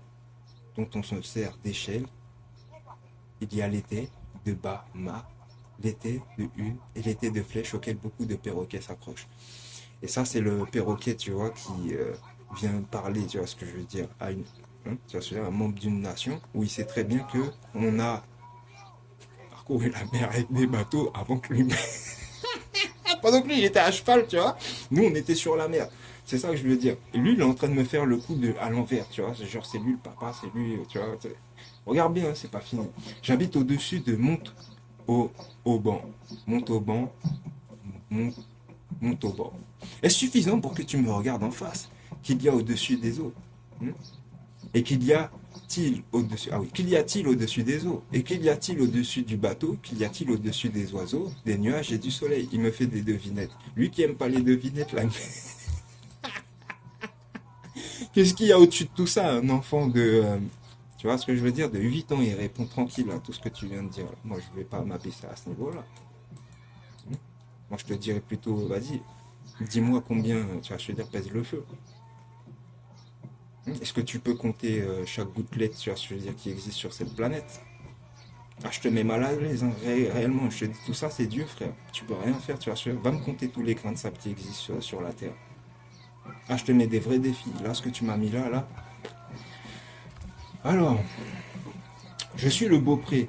dont on se sert d'échelle. Il y a l'été de bas mât, l'été de une et l'été de flèche auquel beaucoup de perroquets s'accrochent. Et ça, c'est le perroquet, tu vois, qui vient parler, tu vois ce que je veux dire, à une, hein, tu vois, un membre d'une nation où il sait très bien que on a parcouru la mer avec des bateaux avant que lui, pendant que lui, il était à cheval, tu vois. Nous, on était sur la mer. C'est ça que je veux dire. Et lui, il est en train de me faire le coup de à l'envers, tu vois. C'est genre, c'est lui le papa, c'est lui, tu vois. Regarde bien, hein, c'est pas fini. J'habite au-dessus de au, Auban. Montauban. Mont, Montauban. Est-ce suffisant pour que tu me regardes en face? Qu'il y a au-dessus des eaux? Et qu'il y a-t-il au-dessus, ah oui, qu'il y a-t-il au-dessus des eaux? Et qu'il y a-t-il au-dessus du bateau? Qu'il y a-t-il au-dessus des oiseaux, des nuages et du soleil? Il me fait des devinettes. Lui qui aime pas les devinettes, là. Qu'est-ce qu'il y a au-dessus de tout ça? Un enfant de, tu vois ce que je veux dire, de 8 ans, il répond tranquille à tout ce que tu viens de dire. Moi, je vais pas m'abaisser à ce niveau-là. Moi, je te dirais plutôt, vas-y, dis-moi combien, tu vois, je veux dire, pèse le feu. Est-ce que tu peux compter chaque gouttelette, tu vois, je veux dire, qui existe sur cette planète? Ah, je te mets mal à l'aise, hein, réellement, je te dis, tout ça, c'est Dieu, frère. Tu peux rien faire, tu vois, va me compter tous les grains de sable qui existent sur la Terre. Ah, je te mets des vrais défis. Là, ce que tu m'as mis là. Alors, je suis le beaupré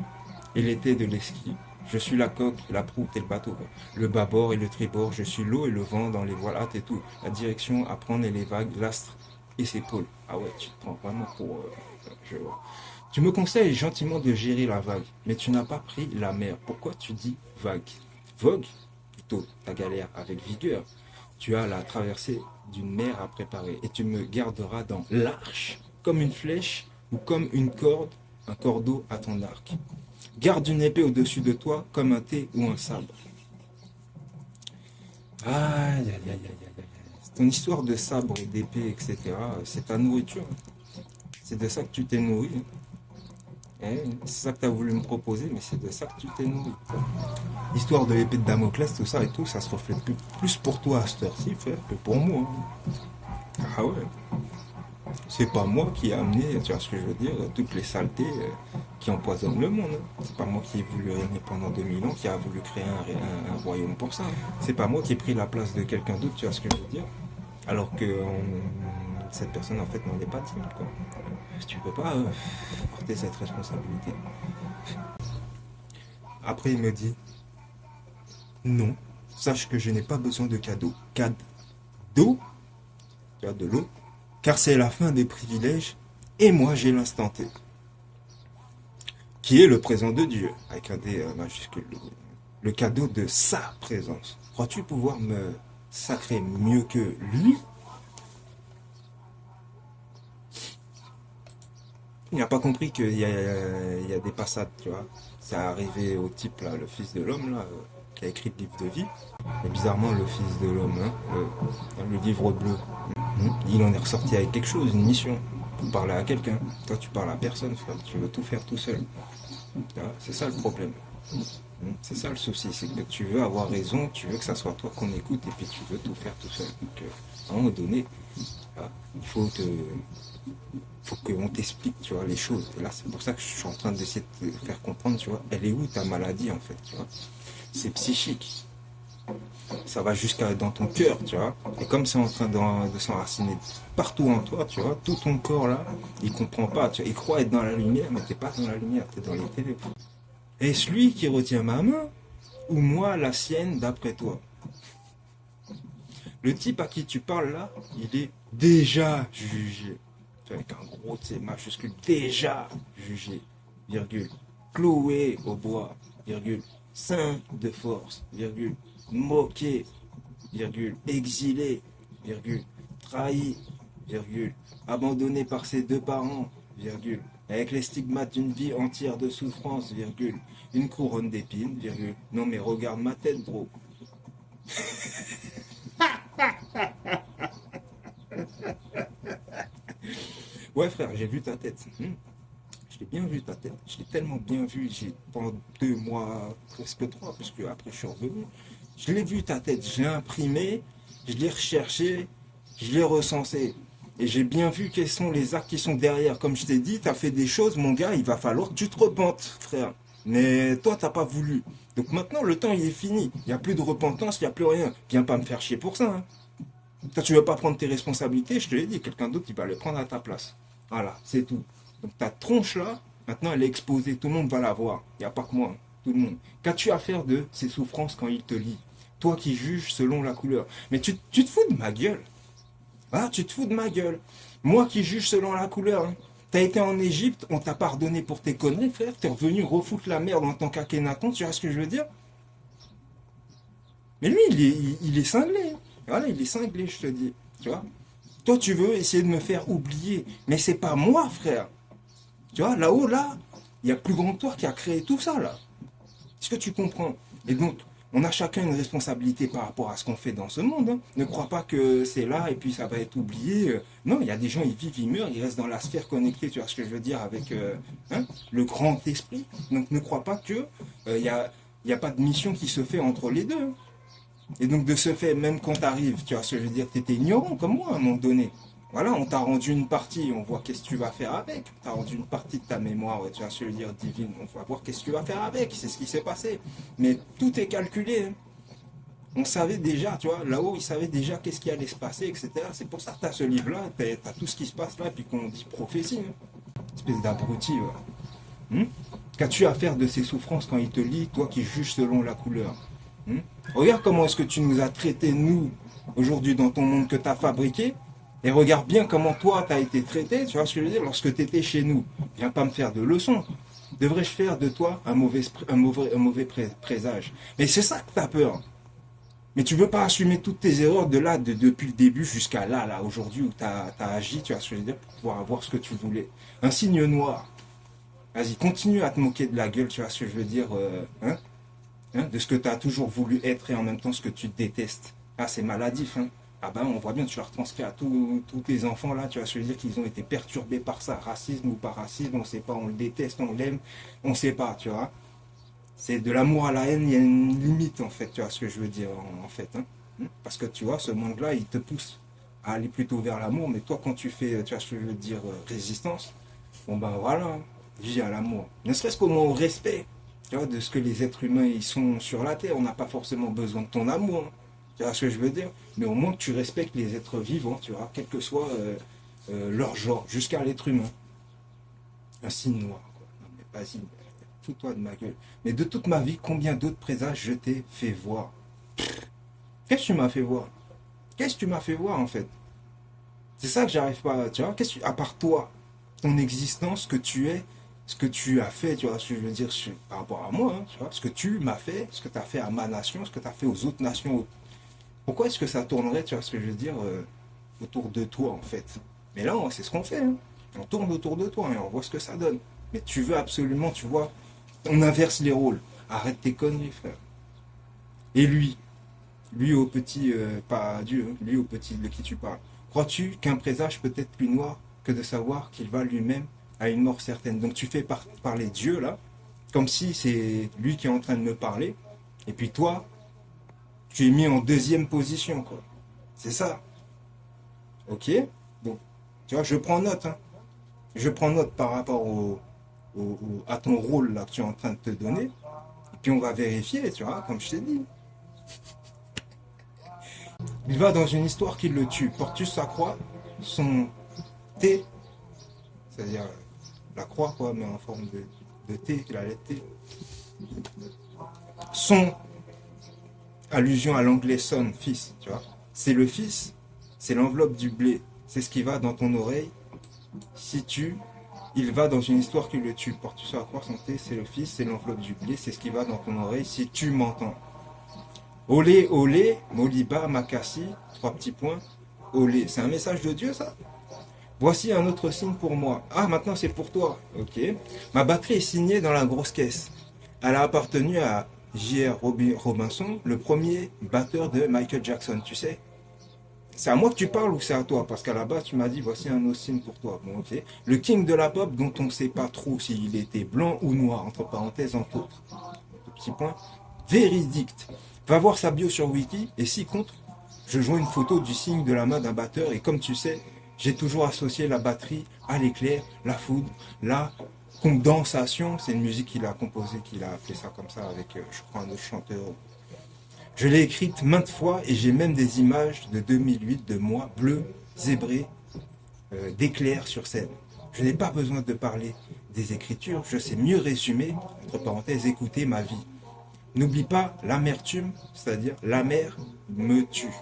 et l'été de l'esquille. Je suis la coque, la proue et le bateau, quoi. Le bâbord et le tribord. Je suis l'eau et le vent dans les voiles hâtes et tout. La direction à prendre et les vagues, l'astre et ses pôles. Ah ouais, tu te prends vraiment pour... je vois. Tu me conseilles gentiment de gérer la vague, mais tu n'as pas pris la mer. Pourquoi tu dis vague? Vogue, plutôt ta galère avec vigueur. Tu as la traversée d'une mer à préparer et tu me garderas dans l'arche, comme une flèche ou comme une corde, un cordeau à ton arc. Garde une épée au-dessus de toi comme un thé ou un sabre. Aïe, aïe, aïe, aïe, aïe, aïe. Ton histoire de sabre, d'épée, etc., c'est ta nourriture. C'est de ça que tu t'es nourri. C'est ça que tu as voulu me proposer, mais c'est de ça que tu t'es nourri. L'histoire de l'épée de Damoclès, tout ça et tout, ça se reflète plus pour toi à cette heure-ci, frère, que pour moi. Ah ouais. C'est pas moi qui ai amené, tu vois ce que je veux dire, toutes les saletés qui empoisonnent le monde. C'est pas moi qui ai voulu régner pendant 2000 ans, qui a voulu créer un royaume pour ça. C'est pas moi qui ai pris la place de quelqu'un d'autre, tu vois ce que je veux dire. Alors que cette personne, en fait, n'en est pas digne, quoi. Tu peux pas porter cette responsabilité. Après, il me dit, non, sache que je n'ai pas besoin de cadeaux. Cadeau, tu vois, de l'eau, car c'est la fin des privilèges, et moi j'ai l'instant T, qui est le présent de Dieu, avec un D majuscule, le cadeau de sa présence. Crois-tu pouvoir me sacrer mieux que lui? Il n'a pas compris qu'il y a des passades, tu vois. Ça arrivé au type, là, le fils de l'homme, là, qui a écrit le livre de vie. Et bizarrement, le fils de l'homme, hein, le livre bleu, il en est ressorti avec quelque chose, une mission, pour parler à quelqu'un. Toi, tu parles à personne, frère. Tu veux tout faire tout seul. C'est ça le problème. C'est ça le souci, c'est que tu veux avoir raison, tu veux que ça soit toi qu'on écoute, et puis tu veux tout faire tout seul. Donc, à un moment donné, il faut qu'on t'explique, tu vois, les choses. Et là, c'est pour ça que je suis en train d'essayer de te faire comprendre, tu vois, elle est où ta maladie, en fait, tu vois. C'est psychique. Ça va jusqu'à dans ton cœur, tu vois. Et comme c'est en train de s'enraciner partout en toi, tu vois, tout ton corps, là, il comprend pas, tu vois. Il croit être dans la lumière, mais t'es pas dans la lumière, t'es dans les ténèbres. Est-ce lui qui retient ma main, ou moi la sienne d'après toi? Le type à qui tu parles, là, il est déjà jugé. Avec un gros T majuscule, déjà jugé, virgule, cloué au bois, virgule, saint de force, virgule, moqué, virgule, exilé, virgule, trahi, virgule, abandonné par ses deux parents, virgule, avec les stigmates d'une vie entière de souffrance, virgule, une couronne d'épines, virgule, non mais regarde ma tête, bro. Ouais, frère, j'ai vu ta tête. Je l'ai bien vu ta tête. Je l'ai tellement bien vu. Pendant 2 mois, presque 3, parce que après je suis revenu. Je l'ai vu ta tête. Je l'ai imprimé, je l'ai recherché, je l'ai recensé. Et j'ai bien vu quels sont les actes qui sont derrière. Comme je t'ai dit, tu as fait des choses, mon gars, il va falloir que tu te repentes, frère. Mais toi, t'as pas voulu. Donc maintenant, le temps, il est fini. Il n'y a plus de repentance, il n'y a plus rien. Viens pas me faire chier pour ça. Hein. Toi, tu veux pas prendre tes responsabilités, je te l'ai dit, quelqu'un d'autre, il va les prendre à ta place. Voilà, c'est tout. Donc ta tronche là, maintenant, elle est exposée. Tout le monde va la voir. Il n'y a pas que moi. Hein. Tout le monde. Qu'as-tu à faire de ces souffrances quand il te lit? Toi qui juges selon la couleur. Mais tu te fous de ma gueule. Ah, tu te fous de ma gueule. Moi qui juge selon la couleur. Hein. T'as été en Égypte, on t'a pardonné pour tes conneries, frère. T'es revenu refoutre la merde en tant qu'Akhenaton, tu vois ce que je veux dire? Mais lui, il est cinglé. Hein. Voilà, il est cinglé, je te dis. Tu vois? Toi, tu veux essayer de me faire oublier. Mais c'est pas moi, frère. Tu vois, là-haut, là, il y a plus grand que toi qui a créé tout ça, là. Est-ce que tu comprends? Et donc, on a chacun une responsabilité par rapport à ce qu'on fait dans ce monde. Hein. Ne crois pas que c'est là et puis ça va être oublié. Non, il y a des gens, ils vivent, ils meurent, ils restent dans la sphère connectée, tu vois ce que je veux dire, avec hein, le grand esprit. Donc ne crois pas que y a pas de mission qui se fait entre les deux. Hein. Et donc de ce fait, même quand tu arrives, tu vois ce que je veux dire, tu étais ignorant comme moi à un moment donné. Voilà, on t'a rendu une partie, on voit qu'est-ce que tu vas faire avec. On t'a rendu une partie de ta mémoire, tu vois ce que je veux dire, divine. On va voir qu'est-ce que tu vas faire avec, c'est ce qui s'est passé. Mais tout est calculé. Hein. On savait déjà, tu vois, là-haut, ils savaient déjà qu'est-ce qui allait se passer, etc. C'est pour ça que tu as ce livre-là, tu as tout ce qui se passe là, et puis qu'on dit prophétie. Hein. Espèce d'abruti. Qu'as-tu à faire de ces souffrances quand il te lit, toi qui juges selon la couleur? Regarde comment est-ce que tu nous as traités, nous, aujourd'hui, dans ton monde que tu as fabriqué. Et regarde bien comment toi, tu as été traité, tu vois ce que je veux dire, lorsque tu étais chez nous. Viens pas me faire de leçons. Devrais-je faire de toi un mauvais présage? Mais c'est ça que tu as peur. Mais tu veux pas assumer toutes tes erreurs de là, depuis le début jusqu'à là, aujourd'hui, où tu as agi, tu vois ce que je veux dire, pour pouvoir avoir ce que tu voulais. Un signe noir. Vas-y, continue à te moquer de la gueule, tu vois ce que je veux dire, de ce que tu as toujours voulu être et en même temps ce que tu détestes. Ah, c'est maladif, hein. Ah ben, on voit bien, tu l'as retranscrit à tous tes enfants là, tu vois ce que je veux dire, qu'ils ont été perturbés par ça, racisme ou pas racisme, on sait pas, on le déteste, on l'aime, on sait pas, tu vois. C'est de l'amour à la haine, il y a une limite en fait, tu vois ce que je veux dire en fait. Hein. Parce que tu vois, ce monde-là, il te pousse à aller plutôt vers l'amour, mais toi quand tu fais, tu vois ce que je veux dire, résistance, bon ben voilà, hein, vis à l'amour. Ne serait-ce qu'au moins au respect, tu vois, de ce que les êtres humains ils sont sur la terre, on n'a pas forcément besoin de ton amour. Hein. Tu vois ce que je veux dire? Mais au moins que tu respectes les êtres vivants, tu vois, quel que soit leur genre, jusqu'à l'être humain. Un signe noir, quoi. Non, mais vas-y, fous-toi de ma gueule. Mais de toute ma vie, combien d'autres présages je t'ai fait voir? Qu'est-ce que tu m'as fait voir? Qu'est-ce que tu m'as fait voir, en fait? C'est ça que j'arrive pas, tu vois, qu'est-ce que, à part toi, ton existence, ce que tu es, ce que tu as fait, tu vois, ce que je veux dire par rapport à moi, hein, tu vois, ce que tu m'as fait, ce que tu as fait à ma nation, ce que tu as fait aux autres nations. Pourquoi est-ce que ça tournerait, tu vois ce que je veux dire, autour de toi, en fait? Mais là, c'est ce qu'on fait, hein. On tourne autour de toi et on voit ce que ça donne. Mais tu veux absolument, tu vois, on inverse les rôles. Arrête tes conneries, frère. Et lui au petit, pas Dieu, hein, lui au petit de qui tu parles. Crois-tu qu'un présage peut être plus noir que de savoir qu'il va lui-même à une mort certaine? Donc tu fais parler Dieu, là, comme si c'est lui qui est en train de me parler. Et puis toi, tu es mis en deuxième position, quoi. C'est ça. Ok? Donc, tu vois, je prends note, hein. Je prends note par rapport à ton rôle, là, que tu es en train de te donner. Et puis on va vérifier, tu vois, comme je t'ai dit. Il va dans une histoire qui le tue. Porte sa croix, son T, c'est-à-dire la croix, quoi, mais en forme de T, la lettre T. Son allusion à l'anglais son, fils, tu vois. C'est le fils, c'est l'enveloppe du blé. C'est ce qui va dans ton oreille. Si il va dans une histoire qui le tue. Porte sur la croix, son T, c'est le fils, c'est l'enveloppe du blé. C'est ce qui va dans ton oreille si tu m'entends. Olé, olé, Moliba, Makassi, 3 petits points. Olé, c'est un message de Dieu, ça? Voici un autre signe pour moi. Ah, maintenant c'est pour toi. Ok. Ma batterie est signée dans la grosse caisse. Elle a appartenu à J.R. Robinson, le premier batteur de Michael Jackson, tu sais. C'est à moi que tu parles ou c'est à toi? Parce qu'à la base, tu m'as dit, voici un Austin pour toi. Bon, ok. Le king de la pop, dont on ne sait pas trop s'il était blanc ou noir, entre parenthèses, entre autres. Petit point. Véridique. Va voir sa bio sur Wiki, et si contre, je joins une photo du signe de la main d'un batteur, et comme tu sais, j'ai toujours associé la batterie à l'éclair, la foudre, la condensation. C'est une musique qu'il a composée, qu'il a appelé ça comme ça, avec, je crois, un autre chanteur. Je l'ai écrite maintes fois et j'ai même des images de 2008 de moi, bleu, zébré, d'éclairs sur scène. Je n'ai pas besoin de parler des écritures, je sais mieux résumer, entre parenthèses, écouter ma vie. N'oublie pas l'amertume, c'est-à-dire la mer me tue.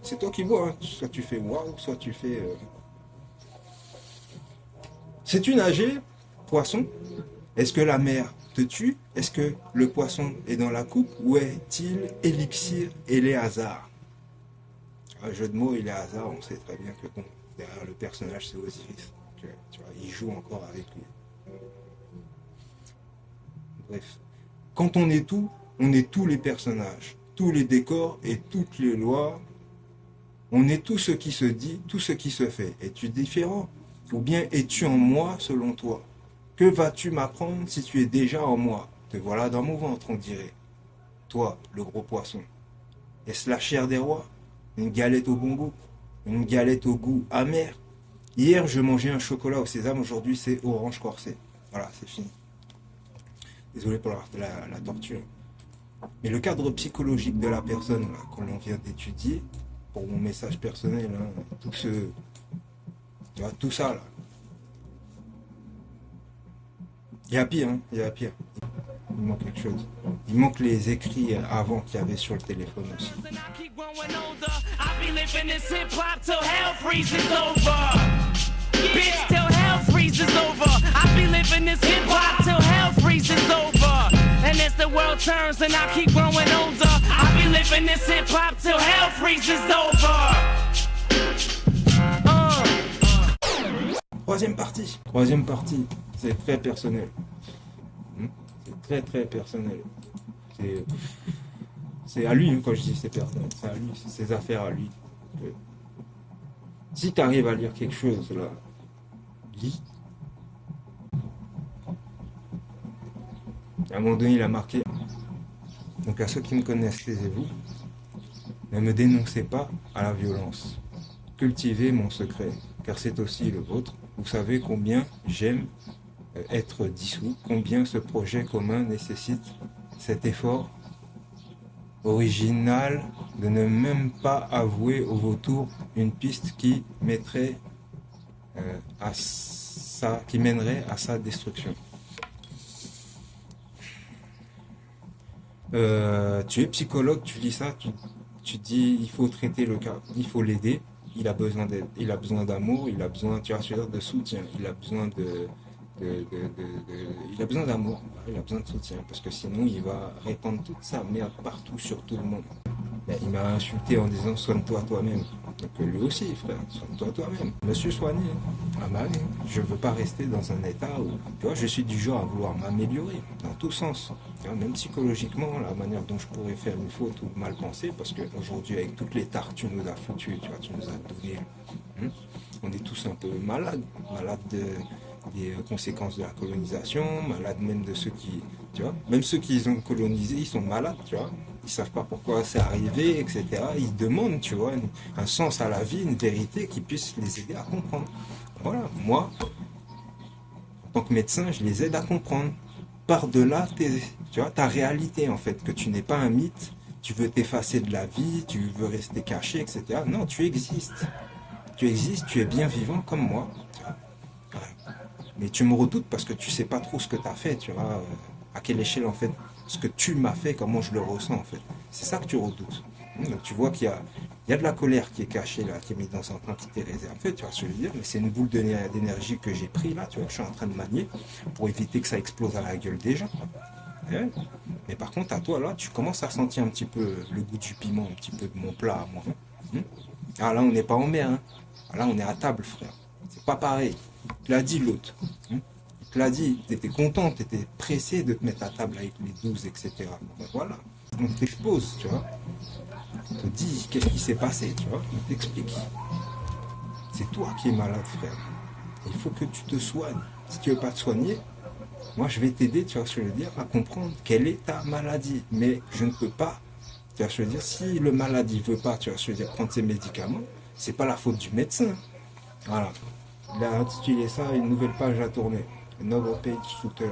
C'est toi qui vois, hein. Soit tu fais waouh, soit tu fais... Sais-tu nager, poisson? Est-ce que la mer te tue? Est-ce que le poisson est dans la coupe? Ou est-il élixir et les hasards? Un jeu de mots et les hasards, on sait très bien que bon, derrière le personnage c'est Osiris. Tu vois, il joue encore avec lui. Bref. Quand on est tout, on est tous les personnages, tous les décors et toutes les lois. On est tout ce qui se dit, tout ce qui se fait. Es-tu différent? Ou bien es-tu en moi selon toi? Que vas-tu m'apprendre si tu es déjà en moi? Te voilà dans mon ventre, on dirait. Toi, le gros poisson. Est-ce la chair des rois? Une galette au bon goût? Une galette au goût amer? Hier, je mangeais un chocolat au sésame, aujourd'hui c'est orange corsé. Voilà, c'est fini. Désolé pour la torture. Mais le cadre psychologique de la personne qu'on vient d'étudier, pour mon message personnel, hein, tout ça là. Il y a pire, hein, il y a pire. Il manque quelque chose. Il manque les écrits avant qu'il y avait sur le téléphone aussi. Troisième partie, c'est très personnel. C'est très très personnel. C'est à lui, hein, quand je dis c'est personnel, c'est à lui, c'est ses affaires à lui. Si tu arrives à lire quelque chose là, lis. À un moment donné, il a marqué. Donc à ceux qui me connaissent, taisez-vous. Ne me dénoncez pas à la violence. Cultivez mon secret, car c'est aussi le vôtre. Vous savez combien j'aime être dissous, combien ce projet commun nécessite cet effort original de ne même pas avouer au vautour une piste qui mettrait qui mènerait à sa destruction. Tu es psychologue, tu lis ça, tu dis il faut traiter le cas, il faut l'aider, il a besoin d'aide, il a besoin d'amour, il a besoin, tu vois, de soutien, il a besoin il a besoin d'amour, il a besoin de soutien, parce que sinon il va répandre toute sa merde partout sur tout le monde. Ben, il m'a insulté en disant soigne-toi toi-même. Donc lui aussi, frère, soigne-toi toi-même. Je me suis soigné. Ah bah oui, je veux pas rester dans un état où, tu vois, je suis du genre à vouloir m'améliorer, dans tous sens. Tu vois, même psychologiquement, la manière dont je pourrais faire une faute ou mal penser, parce qu'aujourd'hui, avec toutes les tares que tu nous as foutues, tu vois, tu nous as donné, on est tous un peu malades des conséquences de la colonisation, malades même de ceux qui, tu vois, même ceux qui ont colonisé, ils sont malades, tu vois. Ils savent pas pourquoi c'est arrivé, etc. Ils demandent, tu vois, un sens à la vie, une vérité qui puisse les aider à comprendre. Voilà, moi, en tant que médecin, je les aide à comprendre. Par-delà, tu vois, ta réalité, en fait, que tu n'es pas un mythe, tu veux t'effacer de la vie, tu veux rester caché, etc. Non, tu existes. Tu existes, tu es bien vivant comme moi. Voilà. Mais tu me redoutes parce que tu sais pas trop ce que tu as fait, tu vois, à quelle échelle, en fait, ce que tu m'as fait, comment je le ressens en fait. C'est ça que tu redoutes. Donc tu vois qu'il y a de la colère qui est cachée là, qui est mise dans un coin qui t'est réservé, tu vois ce que je veux dire, mais c'est une boule d'énergie que j'ai pris là, tu vois, que je suis en train de manier pour éviter que ça explose à la gueule des gens. Ouais. Mais par contre, à toi là, tu commences à sentir un petit peu le goût du piment, un petit peu de mon plat à moi. Ah là, on n'est pas en mer, hein. Ah, là, on est à table, frère. C'est pas pareil. Tu l'as dit l'autre. Tu l'as dit, tu étais content, tu étais pressé de te mettre à table avec les 12, etc. Ben voilà. On t'expose, tu vois. On te dit qu'est-ce qui s'est passé, tu vois. On t'explique. C'est toi qui es malade, frère. Il faut que tu te soignes. Si tu veux pas te soigner, moi je vais t'aider, tu vois ce que je veux dire, à comprendre quelle est ta maladie. Mais je ne peux pas, tu vois ce que je veux dire, si le malade il veut pas, tu vois ce que je veux dire, prendre ses médicaments, c'est pas la faute du médecin. Voilà. Il a intitulé ça une nouvelle page à tourner. Another page to turn.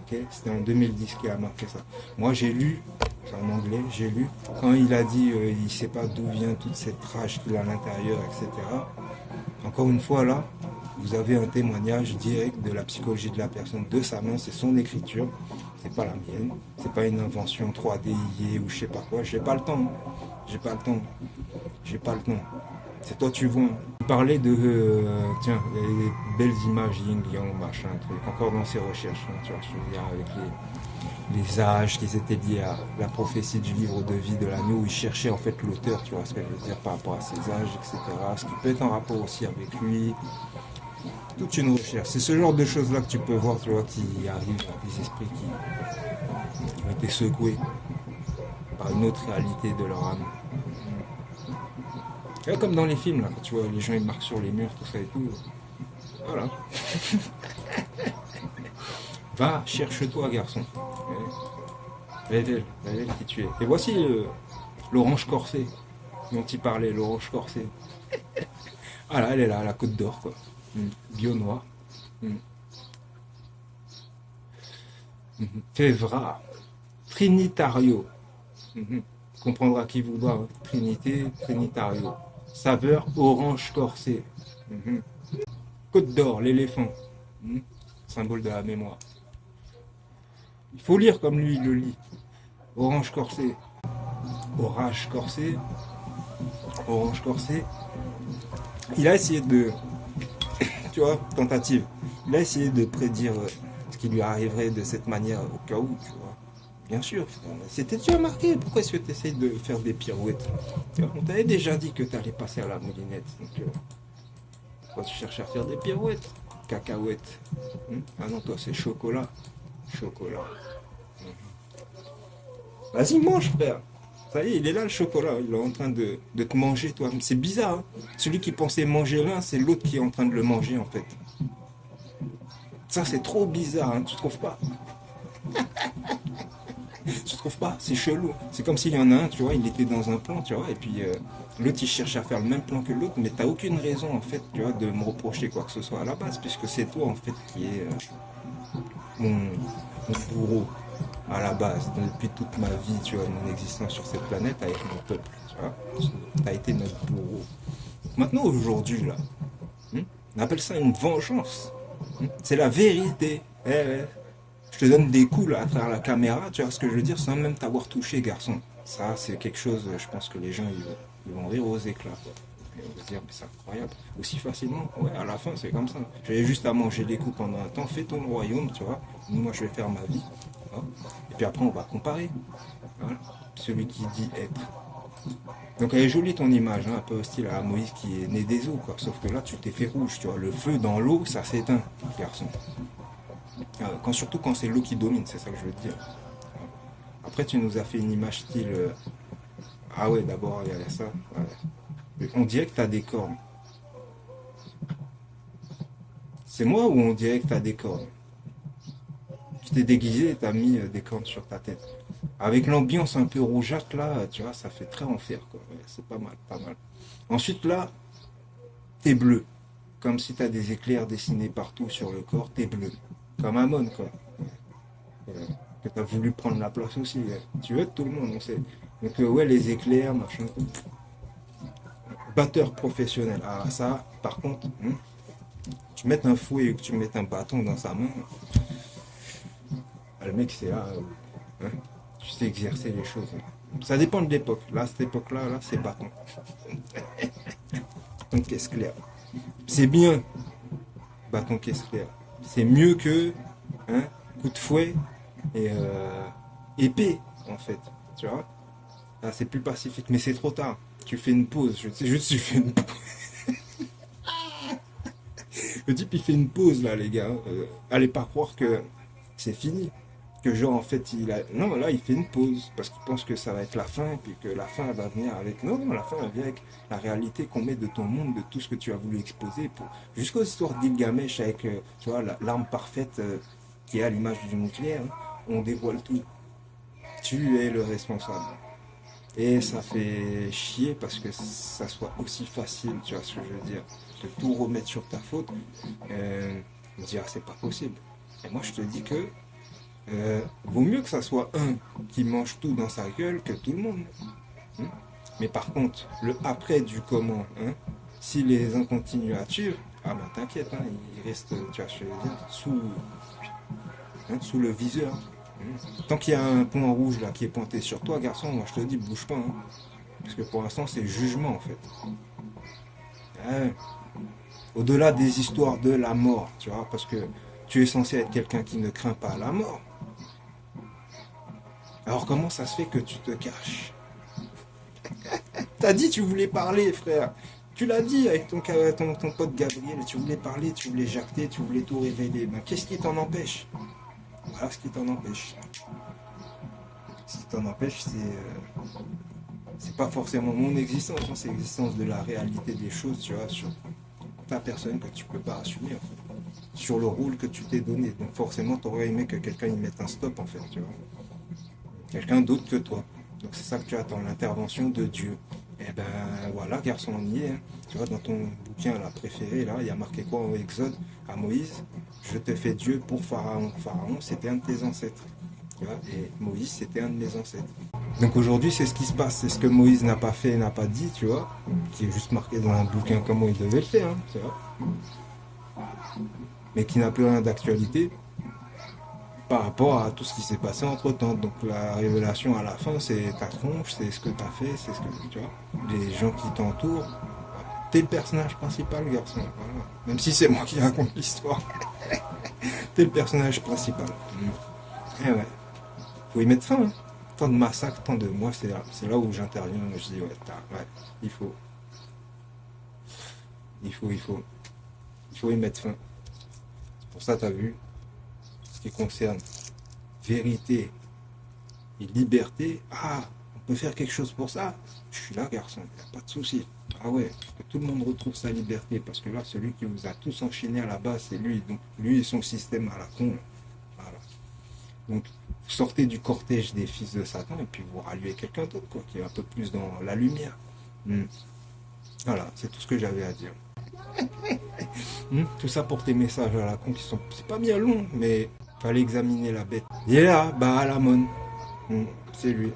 Okay? C'était en 2010 qu'il a marqué ça. Moi j'ai lu, c'est en anglais, j'ai lu, quand il a dit il sait pas d'où vient toute cette rage qu'il a à l'intérieur, etc. Encore une fois là, vous avez un témoignage direct de la psychologie de la personne, de sa main, c'est son écriture, c'est pas la mienne, c'est pas une invention 3D ou je sais pas quoi, j'ai pas le temps, j'ai pas le temps, j'ai pas le temps. C'est toi tu vois. Il parlait de, tiens, les belles images yin-yang, machin, truc, encore dans ses recherches, hein, tu vois, je veux dire, avec les âges qui étaient liés à la prophétie du livre de vie de l'agneau, où il cherchait en fait l'auteur, tu vois ce que je veux dire, par rapport à ses âges, etc. Ce qui peut être en rapport aussi avec lui. Toute une recherche. C'est ce genre de choses-là que tu peux voir, tu vois, qui arrivent à des esprits qui ont été secoués par une autre réalité de leur âme. Et comme dans les films, là, tu vois, les gens ils marquent sur les murs, tout ça et tout. Voilà. Va, cherche-toi, garçon. Révèle qui tu es. Et voici l'orange corsé dont il parlait, l'orange corsé. Voilà, elle est là, la Côte d'Or, quoi. Bio noir. Fevra. Trinitario. Comprendra qui voudra. Hein. Trinité, Trinitario. Saveur orange corsé. Côte d'Or, l'éléphant. Symbole de la mémoire. Il faut lire comme lui, il le lit. Orange corsé. Orage corsé. Orange corsé. Il a essayé de... Tu vois, tentative. Il a essayé de prédire ce qui lui arriverait de cette manière au cas où, tu vois. Bien sûr, c'était déjà marqué. Pourquoi est-ce que tu essayes de faire des pirouettes? On t'avait déjà dit que tu allais passer à la moulinette. Donc, pourquoi tu cherches à faire des pirouettes? Cacahuètes. Ah non, toi, c'est chocolat. Chocolat. Vas-y, mange, frère. Ça y est, il est là, le chocolat. Il est en train de te manger, toi. C'est bizarre. Hein, celui qui pensait manger l'un, c'est l'autre qui est en train de le manger, en fait. Ça, c'est trop bizarre, hein, tu trouves pas? Tu trouves pas? C'est chelou. C'est comme s'il y en a un, tu vois, il était dans un plan, tu vois, et puis l'autre, il cherche à faire le même plan que l'autre, mais t'as aucune raison, en fait, tu vois, de me reprocher quoi que ce soit à la base, puisque c'est toi, en fait, qui est mon bourreau à la base, depuis toute ma vie, tu vois, mon existence sur cette planète avec mon peuple, tu vois. T'as été notre bourreau. Maintenant, aujourd'hui, là, on appelle ça une vengeance. C'est la vérité. Je te donne des coups là, à travers la caméra, tu vois ce que je veux dire, sans même t'avoir touché, garçon. Ça, c'est quelque chose, je pense que les gens, ils vont rire aux éclats, quoi. Ils vont se dire, mais c'est incroyable. Aussi facilement, ouais, à la fin, c'est comme ça. J'avais juste à manger des coups pendant un temps, fais ton royaume, tu vois. Moi, je vais faire ma vie. Hein. Et puis après, on va comparer. Voilà. Celui qui dit être. Donc elle est jolie ton image, hein, un peu style à Moïse qui est né des eaux, quoi. Sauf que là, tu t'es fait rouge, tu vois. Le feu dans l'eau, ça s'éteint, garçon. Surtout quand c'est l'eau qui domine, c'est ça que je veux te dire. Après, tu nous as fait une image style... Ah ouais, d'abord, il y a ça. Ouais. On dirait que tu as des cornes. C'est moi ou on dirait que tu as des cornes? Tu t'es déguisé et tu as mis des cornes sur ta tête. Avec l'ambiance un peu rougeâtre, là, tu vois, ça fait très enfer, quoi. Ouais, c'est pas mal, pas mal. Ensuite, là, t'es bleu. Comme si tu as des éclairs dessinés partout sur le corps, t'es bleu. Comme Amon, quoi. Que tu as voulu prendre la place aussi. Tu veux être tout le monde, on sait. Donc, ouais, les éclairs, machin. Batteur professionnel. Ah, ça, par contre, tu mets un fouet et que tu mets un bâton dans sa main. Le mec, c'est là. Tu sais exercer les choses. Ça dépend de l'époque. Là, cette époque-là, là, c'est bâton. Bâton caisse claire. C'est bien. Bâton caisse claire. C'est mieux que coup de fouet et épée, en fait. Tu vois? Là, c'est plus pacifique, mais c'est trop tard. Tu fais une pause. Je sais juste, tu fais une pause. Le type, il fait une pause, là, les gars. Allez pas croire que c'est fini. Que genre en fait non, là il fait une pause parce qu'il pense que ça va être la fin et puis que la fin elle va venir avec non, la fin elle vient avec la réalité qu'on met de ton monde, de tout ce que tu as voulu exposer pour jusqu'aux histoires d'Ilgamesh avec tu vois l'arme parfaite qui est à l'image du nucléaire, hein. On dévoile tout. Tu es le responsable. Et ça fait chier parce que ça soit aussi facile, tu vois ce que je veux dire, de tout remettre sur ta faute, me dire c'est pas possible. Et moi je te dis que vaut mieux que ça soit un qui mange tout dans sa gueule que tout le monde. Hein. Mais par contre, le après du comment, hein, si les uns continuent à tuer, ah ben t'inquiète, hein, ils restent, tu vois, je veux dire, sous le viseur. Hein. Tant qu'il y a un point rouge là qui est pointé sur toi, garçon, moi je te dis, bouge pas. Hein. Parce que pour l'instant, c'est jugement en fait. Ouais. Au-delà des histoires de la mort, tu vois, parce que tu es censé être quelqu'un qui ne craint pas la mort. Alors comment ça se fait que tu te caches? T'as dit tu voulais parler, frère. Tu l'as dit avec ton pote Gabriel, tu voulais parler, tu voulais jacter, tu voulais tout révéler. Ben, qu'est-ce qui t'en empêche? Voilà ce qui t'en empêche. Ce qui t'en empêche, c'est pas forcément mon existence, hein, c'est l'existence de la réalité des choses, tu vois, sur ta personne que tu peux pas assumer, en fait. Sur le rôle que tu t'es donné. Donc forcément, tu aurais aimé que quelqu'un y mette un stop, en fait, tu vois. Quelqu'un d'autre que toi. Donc c'est ça que tu attends, l'intervention de Dieu. Et ben voilà, garçon, on y est. Hein. Tu vois, dans ton bouquin là, préféré, là, il y a marqué quoi au Exode à Moïse? Je te fais Dieu pour Pharaon. Pharaon, c'était un de tes ancêtres. Tu vois, et Moïse, c'était un de mes ancêtres. Donc aujourd'hui, c'est ce qui se passe. C'est ce que Moïse n'a pas fait, n'a pas dit, tu vois, qui est juste marqué dans un bouquin comment il devait le faire, hein, tu vois. Mais qui n'a plus rien d'actualité par rapport à tout ce qui s'est passé entre temps. Donc la révélation à la fin, c'est ta tronche, c'est ce que tu as fait, c'est ce que tu vois, les gens qui t'entourent. T'es le personnage principal, garçon. Voilà. Même si c'est moi qui raconte l'histoire. T'es le personnage principal. Et ouais. Faut y mettre fin. Hein. Tant de massacres, tant de moi, c'est là où j'interviens. Je dis ouais, il faut. Il faut y mettre fin. C'est pour ça, t'as vu, ce qui concerne vérité et liberté, on peut faire quelque chose pour ça. Je suis là, garçon, y a pas de souci. Ah ouais, que tout le monde retrouve sa liberté, parce que là, celui qui vous a tous enchaînés à la base, c'est lui. Donc, lui et son système à la con. Voilà. Donc, vous sortez du cortège des fils de Satan, et puis vous ralluez quelqu'un d'autre, quoi, qui est un peu plus dans la lumière. Voilà, c'est tout ce que j'avais à dire. Tout ça pour tes messages à la con qui sont... C'est pas bien long, mais fallait examiner la bête. Il est là, Alamon. C'est lui.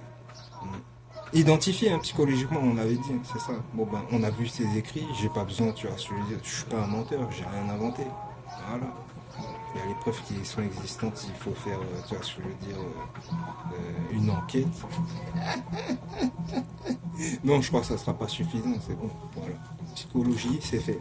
Identifié, hein, psychologiquement, on avait dit, c'est ça. Bon ben, on a vu ses écrits, j'ai pas besoin, tu vois, je suis pas un menteur, j'ai rien inventé. Voilà. Il y a les preuves qui sont existantes, il faut faire, tu vois ce que je veux dire, une enquête. Non, je crois que ça sera pas suffisant, c'est bon. Voilà. Psychologie, c'est fait.